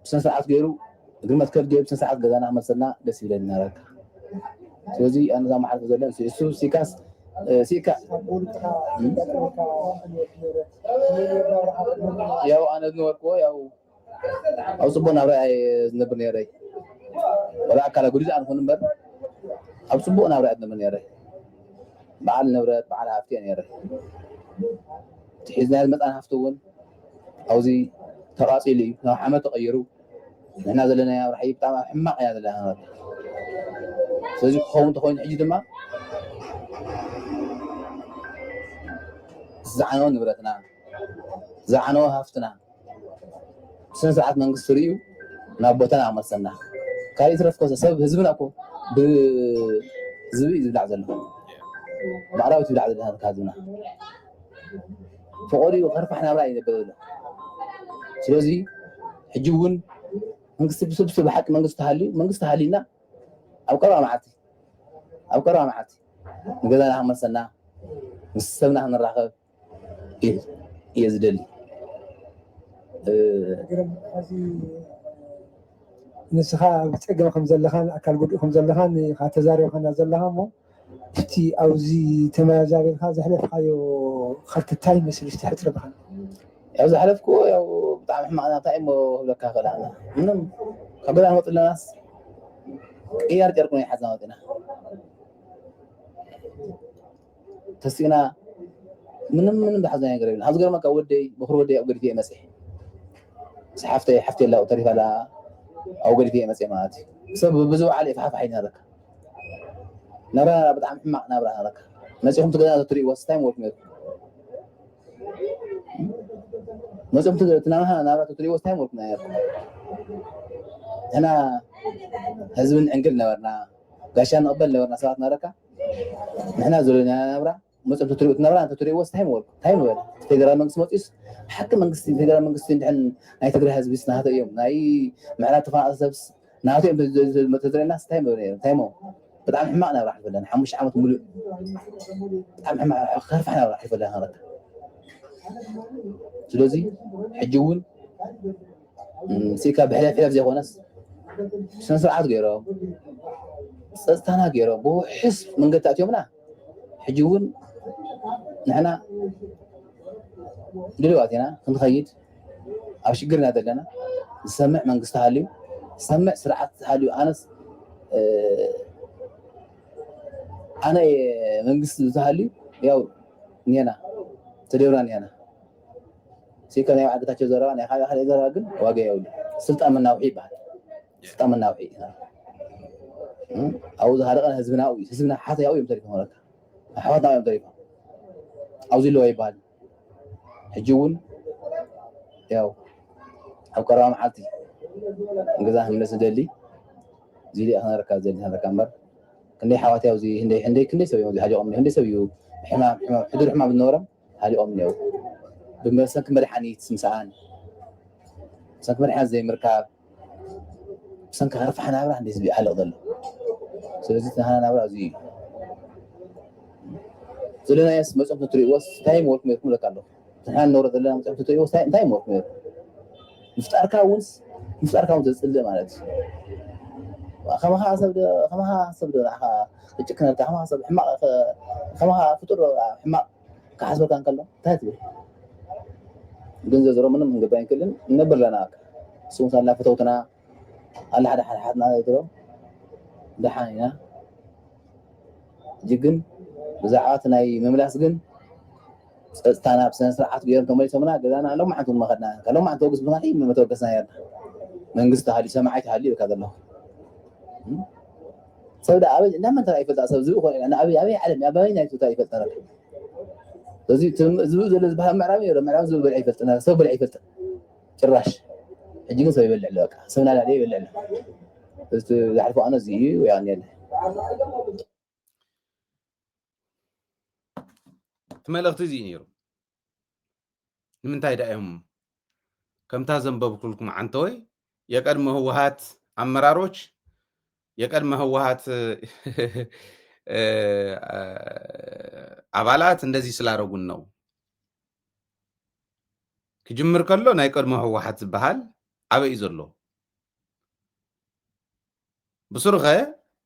سنة سرعات غيره قمت كل جيب سنة سرعات جذانا مثلنا بس يلنا نرك سوزي أنا زمان حرف زلنا سو سيكاس سيكا ياو أنا نور كوا ياو أو سبنا رأي نبني رأي ولا كلا قريز أنا خنبر أو سبونا نبرة من يرى بعد نبرة بعد هفتين يرى تحزنا المت أنا هفتون أو زي تراسي لي لو حمد تغيروا هنا زلنا يا رحيب طبعا حمق يا زلنا سوزي خوون تخوين حجي دما زعنوا نبرتنا زعنوا هفتنا سنة ساعات منقص فريو نابوتنا عمل سنة كاري ترف كوسا سبب هزبنا أكو بزوي يبلع زلهم بعراوي تبلع زلهم هذا كهذونا فقولي وخرف احنا رأي نبذله سلازي حجون منقص بس بحق منقص تهالينا أو كرا معتي نقدر نعمل سنة نسمنا احنا الرقب يزدلي نسخة بتقدم خمس زلخان أكل قد خمس زلخان خاتزاري وخنا زلها مو እቲ ኣብዚ ተመዛበልካ ዘሕለፍካዮ ካልትታይ ምስሊ ትሕትርብካ ያው ዝሓለፍኩ ያው ብጣዕሚ ሕማቅ እንታይ እሞ ክብለካ ክእል ኣነ ምንም ካብ ገዛ ንወፅ ኣለናስ ቅያር ጨርቁ ናይ ሓዝና ወፂና ተሲእና ምንም ዝሓዝና ነገር የብልና ኣብዚ ገርመካ ወደይ በኩር ወደይ ኣብ ገዲፈ መፅእ ሓፍተይ ኣላ ተሪፋ ኣላ ኣብ ገዲፈ መፅእ ማለት እዩ ሰብ ብዝበዓል ፋሓፋ ሓይና ረካ ናብራ ብጣዕሚ ሕማቅ ናብራ ረካ መፅኹም ትገዛ ትሪእዎ ስታይ ሞት ነይሩ መፅኹም ትናብራ ናብራ ትሪእዎ ስታይ ሞት ነይሩ ሕና ህዝብን ዕንግል ነበርና ጋሻ ንቕበል ነበርና ሰባት ናረካ ንሕና ዘለና ናብራ መፅኹም ትሪእዎ ናብራ ትሪእዎ ስታይ ሞት እንታይ ንበል ፌደራል መንግስቲ መፅኡስ ሓቂ መንግስቲ ፌደራል መንግስቲ እንድሕን ናይ ትግራይ ህዝቢ ናሃተ እዮም ናይ ምዕራብ ተፈናቀል ሰብስ ናሃተ እዮም ተዘለና ስታይ ንበል ነይሩ እንታይ ሞ ብጣዕሚ ሕማቅ ናብራ ሓልፈለና 5 ዓመት ሙሉእ ብጣዕሚ ሕማቅ ከርፋሕ ናብራ ሓልፈለና ነረካ ስለዚ ሕጂ እውን ሲካ ብሕላፍ ዘይኮነስ ስነ ስርዓት ገይሮም ፀጥታና ገይሮም ብውሕስ መንገዲ ኣትዮምና ሕጂ እውን ንሕና ድልዋት ኢና ክንኸይድ ኣብ ሽግርና ዘለና ዝሰምዕ መንግስቲ ሃልዩ ዝሰምዕ ስርዓት ሃልዩ ኣነስ ኣነ መንግስቲ ዝሃልዩ ያው ኒና ተደብራ ኒና ሲካ ናይ ዓገታቸው ዘረባ ናይ ካልእ ዘረባ ግን ዋጋ የብሉ ስልጣን መናውሒ ይበሃል ስልጣን መናውሒ ኣብኡ ዝሃደቐ ህዝብና ሓተያው እዮም ተሪፎም ረካ ኣሕዋትና እዮም ተሪፎም ኣብዚ ኣለዋ ይበሃል ሕጂ እውን ያው ኣብ ቀረባ መዓልቲ ገዛ ክምለስ ዝደሊ እዚ ሊኣ ክነረካ ዝደሊ ክነረካ እምበር ክንደይ ሓዋትያ ኣብዚ ክንደይ ሰብ እዮም ሃሊቖም ክንደይ ሰብ እዩ ሕዱር ሕማም ዝነበሮም ሃሊቖም እኒአው ብሰንኪ መድሓኒት ምስኣን ብሰንኪ መድሓኒት ዘይምርካብ ብሰንኪ ከርፋሕ ናብራ እንዴት ዝሓልቕ ዘሎ ስለዚ ናሃና ናብራ እዚ እዩ ዘለናየስ መፅኦም ትሪእዎስ እንታይ ሞልኩም ነርኩም ለካ ኣለኹ ንሕና ንነብሮ ዘለና መፅኦም ትሪእዎስ እንታይ ሞልኩም ነይሩ ምፍጣርካ እውን ዘፅልእ ማለት እዩ ከማኻ ሰብ ንዓኻ ክጭክነልካ ከማኻ ሰብ ሕማቕ ከማኻ ፍጡር ሕማቕ ክሓስበካ እንከሎ እንታይ ትብል ግን ዘዝሮ ምንም ክንገባ ይንክእልን ነብር ለና እሱም ሳላ ፍተውትና ኣላ ሓደ ሓትና ዝሮ ደሓን ኢና ሕጂ ግን ብዛዕባ እቲ ናይ ምምላስ ግን ፀጥታና ብስነ ስርዓት ገይሮም ተመሊሶምና ገዛና ሎማዓንቲ መኸድና ሎማዓንቲ ተወግስ ምኻኒ መተወገስና ነርና መንግስቲ ሃልዩ ሰማዓይቲ ሃልዩ ኢልካ ዘለኹ ሰብ ዳ ኣበይ እናመን ተራ ይፈልጣ ሰብ ዝብኡ ኮነ ኢና ኣበይ ዓለም ኣበይ ናይ ቱታ ይፈልጥ ነረካ ስለዚ ዝብኡ ዘሎ ዝበሃል ምዕራብ እዩ ምዕራብ ዝብል በልዕ ይፈልጥ ነረ ሰብ በልዕ ይፈልጥ ጭራሽ ሕጂ ግን ሰብ ይበልዕ ኣሎ በቃ ሰብ ናላዕለ ይበልዕ ኣሎ እዚ ዝሓልፎ ኣነ እዚ እዩ ወይ ኣነ የለ እቲ መልእኽቲ እዚ ነይሩ ንምንታይ ዳ እዮም ከምታ ዘንበብኩልኩም ዓንተወይ የቀድሞ ህወሓት አመራሮች የቀድሞ ህወሓት አባላት እንደዚህ ስላደረጉን ነው ክጅምር ከሎ ናይ ቀድሞ ህወሓት ዝበሃል ኣበይ ዘሎ ብስርኸ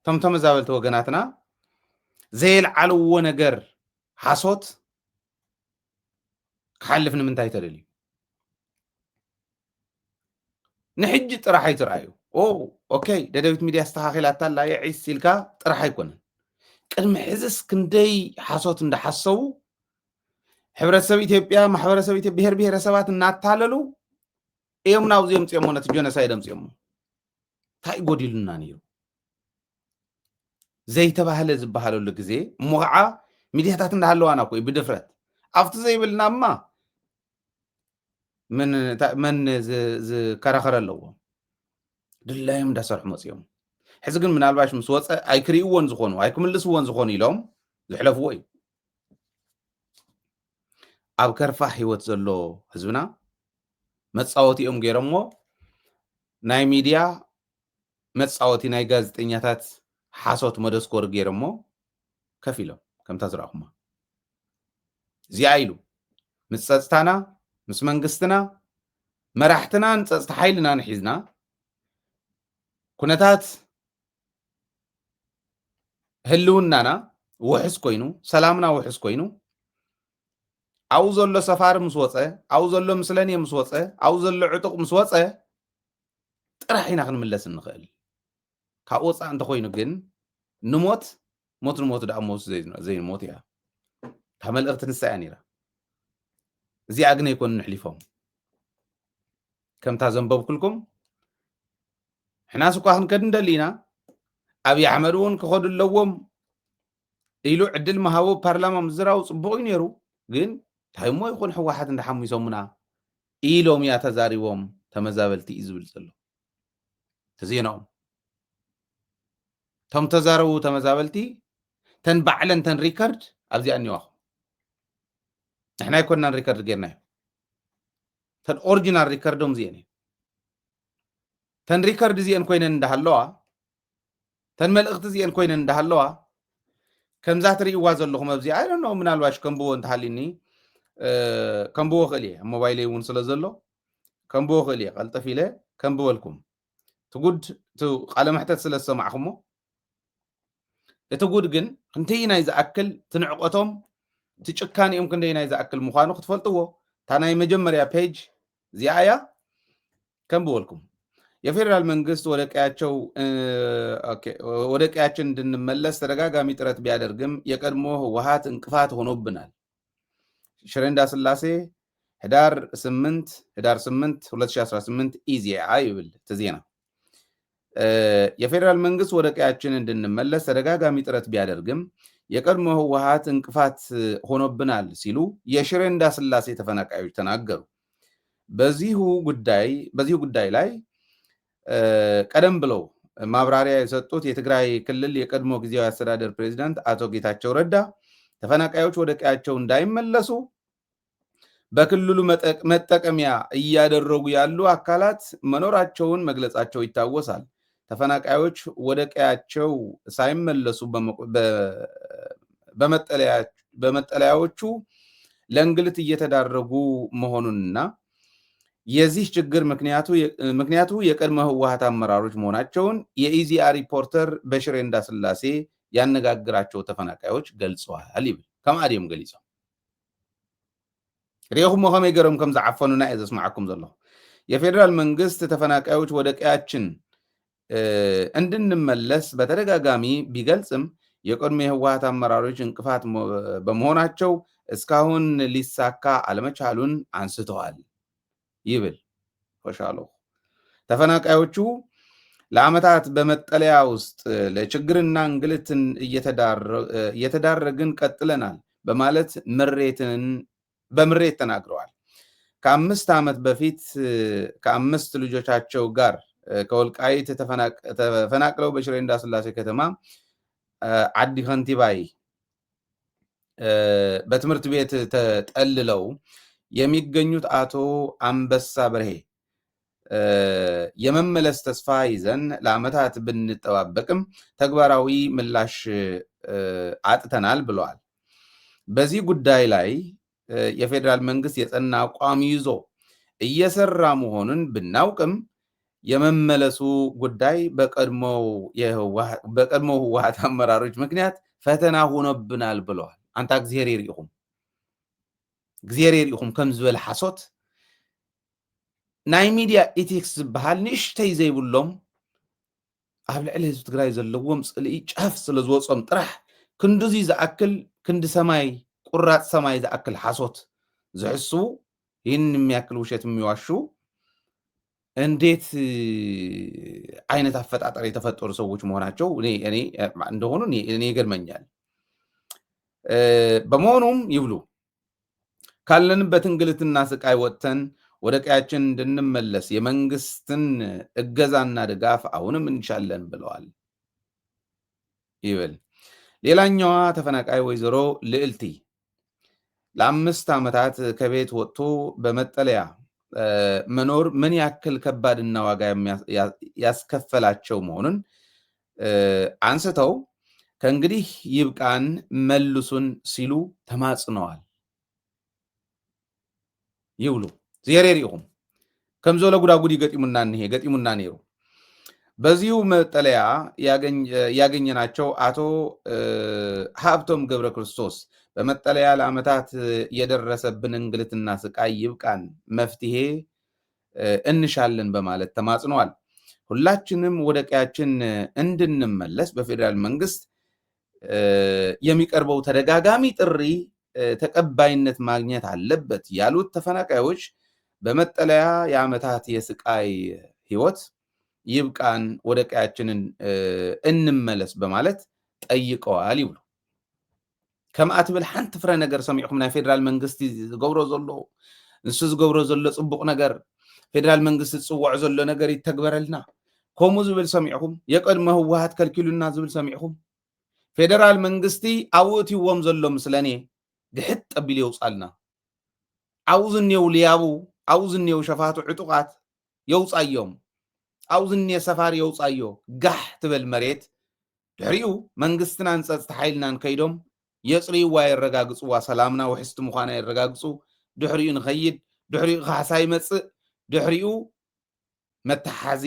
ቶም ተመዛበልቲ ወገናትና ዘይልዓልዎ ነገር ሓሶት ክሓልፍ ንምንታይ ተደልዩ ንሕጂ ጥራሕ ኣይትርኣዩ ኦኬይ ደደቢት ሚድያ ዝተኻኺላታ ላ የዒስ ኢልካ ጥራሕ ኣይኮነን ቅድሚ ሕዝስ ክንደይ ሓሶት እንዳሓሰቡ ሕብረተሰብ ኢትዮጵያ ማሕበረሰብ ኢትዮጵያ ብሄር ብሄረሰባት እናታለሉ እዮም ናብዚኦም ፅዮሞ ነቲ ጆኖሳይድ ኣምፅዮሞ እንታይ ጎዲሉና ነይሩ ዘይተባህለ ዝበሃለሉ ግዜ እሞ ከዓ ሚድያታት እንዳሃለዋና ኮይ ብድፍረት ኣብቲ ዘይብልና እማ መን ዝከራኸረ ኣለዎ ድላዮም እንዳሰርሑ መፅዮም ሕዚ ግን ምናልባሽ ምስ ወፀ ኣይክሪእዎን ዝኾኑ ኣይክምልስዎን ዝኾኑ ኢሎም ዝሕለፍዎ እዩ ኣብ ከርፋሕ ሂወት ዘሎ ህዝብና መፃወቲኦም ገይሮሞ ናይ ሚድያ መፃወቲ ናይ ጋዜጠኛታት ሓሶት መደስኮር ገይሮሞ ከፍ ኢሎም ከምታ ዝረኣኹማ እዚኣ ኢሉ ምስ ፀጥታና ምስ መንግስትና መራሕትናን ፀጥታ ሓይልና ንሒዝና ኩነታት ህልውናና ውሕስ ኮይኑ ሰላምና ውሕስ ኮይኑ ኣው ዘሎ ሰፋር ምስ ወፀ ኣው ዘሎ ምስለኔ ምስ ወፀ ኣው ዘሎ ዕጡቕ ምስ ወፀ ጥራሕ ኢና ክንምለስ ንኽእል ካብ ወፃእ እንተኮይኑ ግን ንሞት ሞት ንሞት ደኣ ሞት ዘይንሞት እያ ካብ መልእኽቲ ንሳ እያ ነይራ እዚኣ ግን ኣይኮኑ ንሕሊፎም ከምታ ዘንበብኩልኩም ሕና ስኳ ክንከድ እንደሊ ኢና ኣብዪ ኣሕመድ እውን ክኸዱ ኣለዎም ኢሉ ዕድል መሃቦ ፓርላማ ምዝራው ፅቡቅ እዩ ነይሩ ግን ታይሞ ይኹን ሕወሓት እንዳሓሚሶሙና ኢሎም እያ ተዛሪቦም ተመዛበልቲ እዩ ዝብል ዘሎ ተዜናኦም ቶም ተዛረቡ ተመዛበልቲ ተን ባዕለን ተን ሪከርድ ኣብዚኣ እኒዋኹም ንሕና ይኮንናን ሪከርድ ጌርናዮ ተን ኦሪጂናል ሪከርዶም እዚአን ተን ሪከርድ እዚአን ኮይነን እንዳሃለዋ ተን መልእኽቲ እዚአን ኮይነን እንዳሃለዋ ከምዛ ትርእይዋ ዘለኹም ኣብዚኣ ኣይ ዶንት ኖ ምናልባሽ ከምብዎ እንተሃሊኒ ከምብዎ ክእል እየ ሞባይለይ እውን ስለ ዘሎ ከምብዎ ክእል እየ ቀልጠፍ ኢለ ከምብበልኩም ትጉድ ቃለ መሕተት ስለ ዝሰማዕኹሞ እቲ ጉድ ግን ክንደይ ናይ ዝኣክል ትንዕቆቶም ትጭካኒኦም ክንደይ ናይ ዝኣክል ምዃኑ ክትፈልጥዎ እታ ናይ መጀመርያ ፔጅ እዚኣ እያ ከምብበልኩም የፌዴራል መንግስት ወደ ቀያችን እንድንመለስ ተደጋጋሚ ጥረት ቢያደርግም የቀድሞ ህወሓት እንቅፋት ሆኖብናል። ሽረ እንዳስላሴ ህዳር 8 2018 ኢዜአ ይብል ዜና የፌዴራል መንግስት ወደ ቀያችን እንድንመለስ ተደጋጋሚ ጥረት ቢያደርግም የቀድሞ ህወሓት እንቅፋት ሆኖብናል ሲሉ የሽረ እንዳስላሴ ተፈናቃዮች ተናገሩ። በዚሁ ጉዳይ ላይ ቀደም ብለው ማብራሪያ የሰጡት የትግራይ ክልል የቀድሞ ጊዜያዊ አስተዳደር ፕሬዝዳንት አቶ ጌታቸው ረዳ ተፈናቃዮች ወደ ቀያቸው እንዳይመለሱ በክልሉ መጠቀሚያ እያደረጉ ያሉ አካላት መኖራቸውን መግለጻቸው ይታወሳል። ተፈናቃዮች ወደ ቀያቸው ሳይመለሱ በመጠለያዎቹ ለእንግልት እየተዳረጉ መሆኑንና የዚህ ችግር ምክንያቱ የቀድሞ ህወሓት አመራሮች መሆናቸውን የኢዜአ ሪፖርተር በሽሬ እንዳስላሴ ያነጋግራቸው ተፈናቃዮች ገልጸዋል ይብል ከማዲም ገሊጾም ሪኹም ከመይ ገሮም ከም ዝዓፈኑና እየ ዘስማዓኩም ዘለኹ የፌዴራል መንግስት ተፈናቃዮች ወደ ቀያችን እንድንመለስ በተደጋጋሚ ቢገልጽም የቀድሞ የህወሓት አመራሮች እንቅፋት በመሆናቸው እስካሁን ሊሳካ አለመቻሉን አንስተዋል ይብል ፈሻሎ ተፈናቃዮቹ ለዓመታት በመጠለያ ውስጥ ለችግርና እንግልትን እየተዳረግን ቀጥለናል በማለት በምሬት ተናግረዋል። ከ5 ዓመት በፊት ከ5 ልጆቻቸው ጋር ከወልቃይት ተፈናቅለው በሽሬ እንዳስላሴ ከተማ ዓዲ ከንቲባይ በትምህርት ቤት ተጠልለው የሚገኙት አቶ አንበሳ በርሄ የመመለስ ተስፋ ይዘን ለዓመታት ብንጠባበቅም ተግባራዊ ምላሽ አጥተናል ብለዋል። በዚህ ጉዳይ ላይ የፌዴራል መንግስት የጸና አቋም ይዞ እየሰራ መሆኑን ብናውቅም የመመለሱ ጉዳይ በቀድሞው ህወሓት አመራሮች ምክንያት ፈተና ሆኖብናል ብለዋል። አንታ እግዚአብሔር ይሪኢኹም ከም ዝበለ ሓሶት ናይ ሚድያ ኢቲክስ ዝበሃል ንእሽተይ ዘይብሎም ኣብ ልዕሊ ህዝቢ ትግራይ ዘለዎም ፅልኢ ጫፍ ስለ ዝወፆም ጥራሕ ክንዲዚ ዝኣክል ክንዲ ሰማይ ቁራፅ ሰማይ ዝኣክል ሓሶት ዝሕስቡ ይህን የሚያክል ውሸት የሚዋሹ እንዴት አይነት አፈጣጠር የተፈጠሩ ሰዎች መሆናቸው እንደሆኑ እኔ ይገርመኛል። በመሆኑም ይብሉ ካለንበት እንግልትና ስቃይ ወጥተን ወደ ቀያችን እንድንመለስ የመንግስትን እገዛና ድጋፍ አሁንም እንሻለን ብለዋል ይብል። ሌላኛዋ ተፈናቃይ ወይዘሮ ልዕልቲ ለ5 ዓመታት ከቤት ወጥቶ በመጠለያ መኖር ምን ያክል ከባድና ዋጋ ያስከፈላቸው መሆኑን አንስተው ከእንግዲህ ይብቃን መልሱን ሲሉ ተማጽነዋል ይብሉ። ዜሬሪኹም ከምዞ ለጉዳጉዲ ገጢሙና ነይሩ በዚሁ መጠለያ ያገኘናቸው አቶ ሀብቶም ገብረ ክርስቶስ በመጠለያ ለዓመታት የደረሰብን እንግልትና ስቃይ ይብቃን፣ መፍትሄ እንሻለን በማለት ተማጽነዋል። ሁላችንም ወደ ቀያችን እንድንመለስ በፌዴራል መንግስት የሚቀርበው ተደጋጋሚ ጥሪ ተቀባይነት ማግኘት አለበት ያሉት ተፈናቃዮች በመጠለያ የዓመታት የስቃይ ህይወት ይብቃን፣ ወደ ቀያችንን እንመለስ በማለት ጠይቀዋል ይብሉ። ከምኣት ብል ሓንቲ ፍረ ነገር ሰሚዕኩም ናይ ፌደራል መንግስቲ ዝገብሮ ዘሎ ንሱ ዝገብሮ ዘሎ ጽቡቕ ነገር ፌደራል መንግስቲ ዝፅውዖ ዘሎ ነገር ይተግበረልና ከምኡ ዝብል ሰሚዕኩም? የቀድሞ ህወሓት ከልኪሉና ዝብል ሰሚዕኩም? ፌደራል መንግስቲ ኣውእትዎም ዘሎ ምስለኔ ድሕጥ ጠቢሉ የውፃልና። ኣብኡ ዝኔው ልያቡ፣ ኣብኡ ዝኔው ሸፋቱ ዕጡቃት የውፃዮም፣ ኣብኡ ዝኔ ሰፋሪ የውፃዮ። ጋሕ ትበል መሬት ድሕሪኡ መንግስትናን ፀጥታ ሓይልናን ከይዶም የፅርይዋ የረጋግፅዋ፣ ሰላምና ውሕስቲ ምዃና የረጋግፁ። ድሕሪኡ ንኸይድ፣ ድሕሪኡ ካሕሳ ይመፅእ፣ ድሕሪኡ መተሓዚ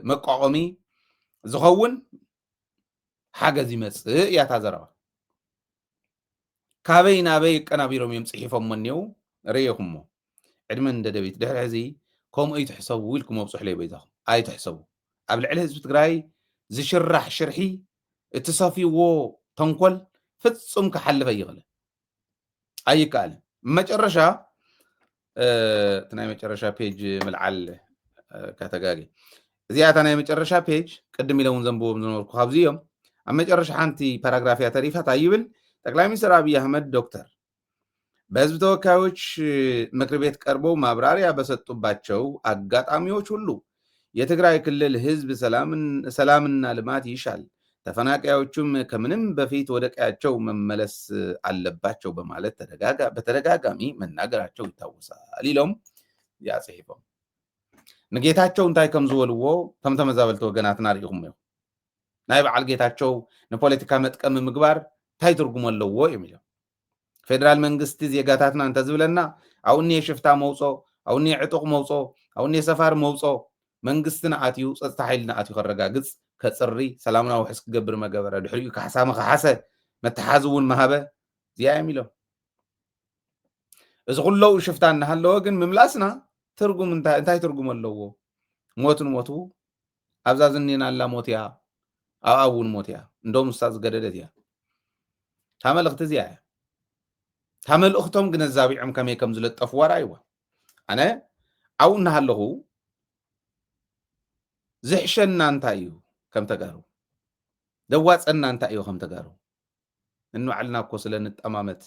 መቋቆሚ ዝኸውን ሓገዝ ይመፅእ እያ እታ ዘረባ። ካበይ ናበይ ቀናቢሮም እዮም ፅሒፎም እኒው ርየኹሞ። ዕድመ እንደደቢት ድሕሪ ሕዚ ከምኡ ኣይትሕሰቡ ኢልኩም ኣብፅሑ ለይበይዛኹም ኣይትሕሰቡ። ኣብ ልዕሊ ህዝቢ ትግራይ ዝሽራሕ ሽርሒ እቲ ሰፊዎ ተንኮል ፍጹም ክሓልፍ ኣይኽእልን ኣይከኣልን። መጨረሻ እቲ ናይ መጨረሻ ፔጅ ምልዓል ካተጋጊ እዚኣ እታ ናይ መጨረሻ ፔጅ ቅድም ኢሎም ዘንብቦም ዝነበርኩ ካብዚ እዮም። ኣብ መጨረሻ ሓንቲ ፓራግራፍ እያ ተሪፋታ ይብል ጠቅላይ ሚኒስትር አብይ አህመድ ዶክተር በህዝብ ተወካዮች ምክር ቤት ቀርበው ማብራሪያ በሰጡባቸው አጋጣሚዎች ሁሉ የትግራይ ክልል ህዝብ ሰላምና ልማት ይሻል፣ ተፈናቃዮቹም ከምንም በፊት ወደ ቀያቸው መመለስ አለባቸው በማለት በተደጋጋሚ መናገራቸው ይታወሳል ኢሎም ያጽሒፎም ንጌታቸው እንታይ ከም ዝበልዎ ከም ተመዛበልቲ ወገናትና ርኢኹም እዮም። ናይ በዓል ጌታቸው ንፖለቲካ መጥቀም ምግባር እንታይ ትርጉም ኣለዎ የሚለው ፌደራል መንግስቲ ዜጋታትና እንተዝብለና አውኒ የሽፍታ መውጾ፣ አውኒ የዕጡቅ መውጾ፣ አውኒ የሰፋር መውጾ መንግስትና አትዩ ፀጥታ ሓይልና አትዩ ከረጋግፅ ከፅሪ ሰላምና ውሕስ ክገብር መገበረ ድሕሪኡ ካሕሳመ ካሓሰ መተሓዚ እውን መሃበ እዚኣ የሚለው እዚ ኩለው ሽፍታ እናሃለወ ግን ምምላስና ትርጉም እንታይ ትርጉም ኣለዎ? ሞትን ሞቱ ኣብዛ ዝኔናላ ሞት እያ፣ ኣብኣ እውን ሞት እያ። እንደውም ውስታ ዝገደደት እያ። ታመልእኽቲ እዚኣ እያ። ታመልእኽቶም ግንዛቢዖም ከመይ ከም ዝለጠፍዋ ራእይዋ። ኣነ ኣብኡ እናሃለኹ ዝሕሸና እንታይ እዩ ከም ተጋሩ፣ ደዋፀና እንታይ እዩ ከም ተጋሩ እንባዕልና እኮ ስለንጠማመት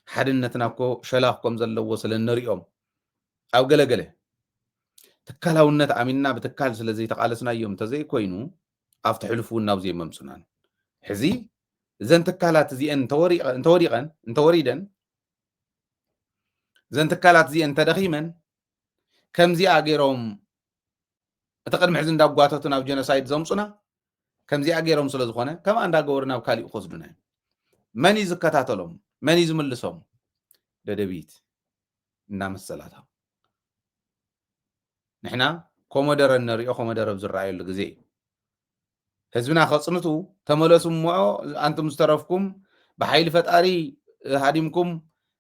ሓድነትና እኮ ሸላኽ ከም ዘለዎ ስለንሪኦም ኣብ ገለገለ ትካላውነት ኣሚንና ብትካል ስለዘይተቃለስናዮም እንተዘይ ኮይኑ ኣብቲ ሕልፉን ናብ ዘይመምፁናን ሕዚ እዘን ትካላት እዚአን እንተወሪደን እዘን ትካላት እዚአን ተደኺመን ከምዚኣ ገይሮም እቲ ቅድሚ ሕዚ እንዳጓተቱ ናብ ጀኖሳይድ ዘምፁና ከምዚኣ ገይሮም ስለ ዝኾነ ከም እንዳገበሩ ናብ ካሊእ ክወስዱና እዮም። መን እዩ ዝከታተሎም? መን እዩ ዝምልሶም? ደደቢት እናመሰላታ ንሕና ኮሞደረ እንሪኦ ኮሞደረ ብዝረኣየሉ ግዜ እዩ። ህዝብና ከፅንቱ ተመለሱ እሞ አንቱም ዝተረፍኩም ብሓይሊ ፈጣሪ ሃዲምኩም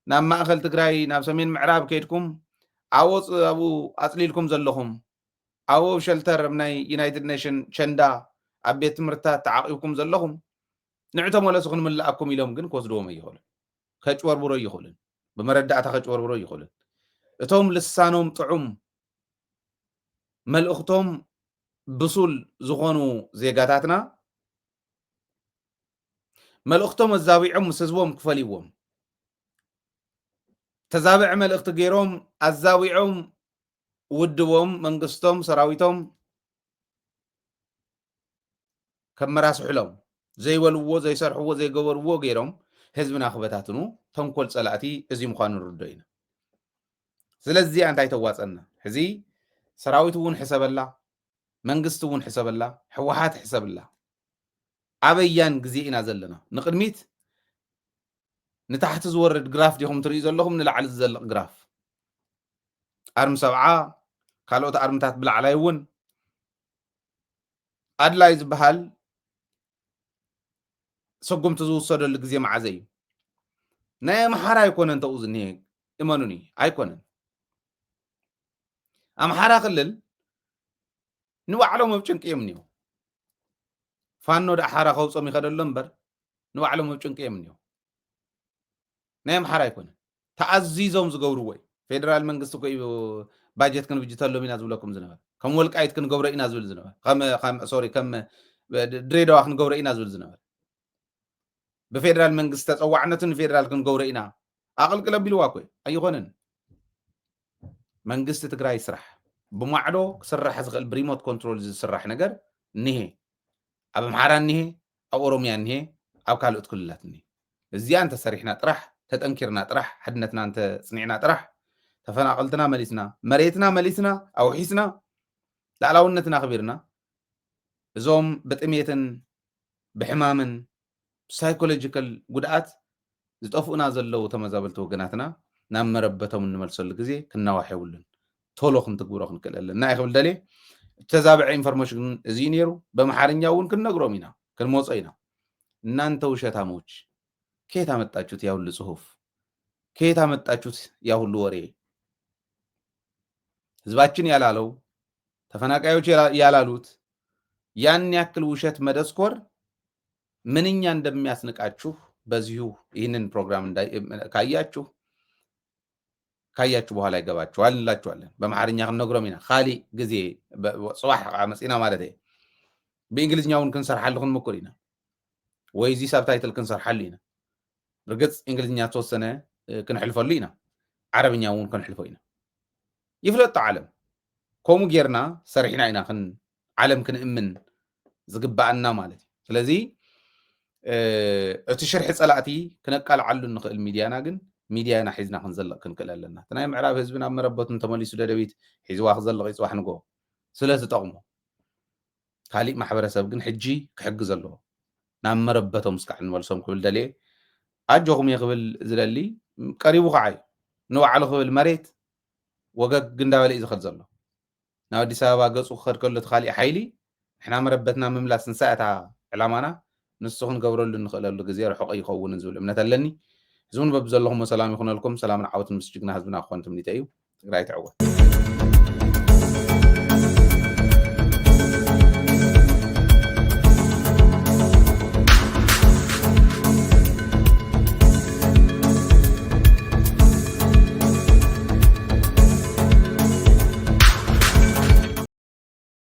ናብ ማእኸል ትግራይ ናብ ሰሜን ምዕራብ ከይድኩም ኣብኡ ኣፅሊልኩም ዘለኹም ኣብኡ ሸልተር ናይ ዩናይትድ ኔሽን ቸንዳ ኣብ ቤት ትምህርትታት ተዓቂብኩም ዘለኹም ንዑ ተመለሱ ክንምላኣኩም ኢሎም ግን ክወስድዎም ኣይኽእሉን፣ ከጭበርብሮ ይኽእሉን፣ ብመረዳእታ ከጭበርብሮ ይኽእሉን። እቶም ልሳኖም ጥዑም መልእኽቶም ብሱል ዝኾኑ ዜጋታትና መልእኽቶም ኣዛቢዖም ምስ ህዝቦም ክፈልይዎም ተዛብዕ መልእኽቲ ገይሮም ኣዛቢዖም ውድቦም መንግስቶም ሰራዊቶም ከመራስሕሎም ዘይበልዎ ዘይሰርሕዎ ዘይገበርዎ ገይሮም ህዝብና ክበታትኑ ተንኮል ፀላእቲ እዚ ምዃኑ ንርዶ ኢና። ስለዚ እንታይ ተዋፀና ሕዚ ሰራዊት እውን ሕሰበላ፣ መንግስቲ እውን ሕሰበላ፣ ሕወሓት ሕሰብላ። ኣበያን ግዜ ኢና ዘለና ንቅድሚት ንታሕቲ ዝወርድ ግራፍ ዲኹም ትርእዩ ዘለኹም ንላዕሊ ዝዘልቕ ግራፍ ኣርሚ 70 ካልኦት ኣርምታት ብላዕላይ እውን ኣድላይ ዝበሃል ሰጉምቲ ዝውሰደሉ ግዜ መዓዘ እዩ ናይ ኣምሓራ ኣይኮነን ተኡ ዝኒሄ እመኑኒ ኣይኮነን ኣምሓራ ክልል ንባዕሎም ኣብ ጭንቂ እዮም እኒሁ ፋኖ ዳሓራ ከውፆም ይኸደሎ እምበር ንባዕሎም ኣብ ጭንቂ እዮም እኒሁ ናይ ኣምሓራ ኣይኮነን ተኣዚዞም ዝገብርዎ እዩ ፌደራል መንግስቲ ኮይኑ ባጀት ክንብጅተሎም ኢና ዝብለኩም ዝነበረ ከም ወልቃይት ክንገብሮ ኢና ዝብል ዝነበረ ከም ድሬዳዋ ክንገብሮ ኢና ዝብል ዝነበረ ብፌደራል መንግስቲ ተፀዋዕነትን ፌደራል ክንገብሮ ኢና ኣቕልቅል ኣቢልዋ ኮይ ኣይኮነን መንግስቲ ትግራይ ስራሕ ብማዕዶ ክስራሕ ዝኽእል ብሪሞት ኮንትሮል ዝስራሕ ነገር እኒሄ ኣብ ኣምሓራ እኒሄ ኣብ ኦሮምያ እኒሄ ኣብ ካልኦት ክልላት እኒሄ እዚኣ እንተሰሪሕና ጥራሕ ተጠንኪርና ጥራሕ ሓድነትና እንተፅኒዕና ጥራሕ ተፈናቀልትና መሊስና መሬትና መሊስና ኣውሒስና ላዕላውነትና ኣኽቢርና እዞም ብጥሜትን ብሕማምን ሳይኮሎጂካል ጉድኣት ዝጠፍኡና ዘለው ተመዛበልቲ ወገናትና ናብ መረበቶም እንመልሰሉ ግዜ ክናዋሕ የብሉን ቶሎ ክንትግብሮ ክንክእል ኣለና ይኽብል ደልየ ተዛብዐ ኢንፎርሜሽን እዚ ነይሩ በመሓርኛ እውን ክንነግሮም ኢና ክንመፆ ኢና እናንተ ውሸታሞች ከየት አመጣችሁት ያ ሁሉ ጽሁፍ ከየት አመጣችሁት ያ ሁሉ ወሬ ህዝባችን ያላለው ተፈናቃዮች ያላሉት ያን ያክል ውሸት መደስኮር ምንኛ እንደሚያስንቃችሁ በዚሁ ይህንን ፕሮግራም ካያችሁ በኋላ ይገባችኋል እንላችኋለን በመሓርኛ ክንነግሮም ኢና ካሊ ግዜ ጽባሕ መጽና ማለት እዩ በእንግሊዝኛውን ክንሰርሓሉ ክንሞክር ኢና ወይ ዚ ሳብታይትል ክንሰርሓሉ ኢና ብርግጽ እንግሊዝኛ ተወሰነ ክንሕልፈሉ ኢና ዓረብኛውን ክንሕልፎ ኢና ይፍለጥ ዓለም ከምኡ ጌርና ሰሪሕና ኢና ዓለም ክንእምን ዝግባአና ማለት እዩ ስለዚ እቲ ሽርሒ ጸላእቲ ክነቃልዓሉ ንኽእል ሚድያና ግን ሚድያና ሒዝና ክንዘልቕ ክንክእል ኣለና እቲ ናይ ምዕራብ ህዝቢ ናብ መረበቱን ተመሊሱ ደደቢት ሒዝዋ ክዘልቕ ይፅዋሕ ንጎ ስለ ዝጠቕሞ ካሊእ ማሕበረሰብ ግን ሕጂ ክሕግዝ ኣለዎ ናብ መረበቶም ስካዕ ንመልሶም ክብል ደልየ ኣጆኹም የኽብል ዝደሊ ቀሪቡ ከዓ እዩ ንባዕሉ ክብል መሬት ወገግ እንዳበለ እዩ ዝኸድ ዘሎ ናብ ኣዲስ ኣበባ ገፁ ክኸድ ከሎ እቲ ካሊእ ሓይሊ ንሕና መረበትና ምምላስ ንሳእታ ዕላማና ንሱ ክንገብረሉ ንኽእለሉ ግዜ ርሑቕ ይኸውን ዝብል እምነት ኣለኒ ህዝቡን በብዘለኹም ሰላም ይኹነልኩም ሰላምን ዓወትን ምስ ጅግና ህዝብና ክኾን ትምኒተ እዩ ትግራይ ትዕወት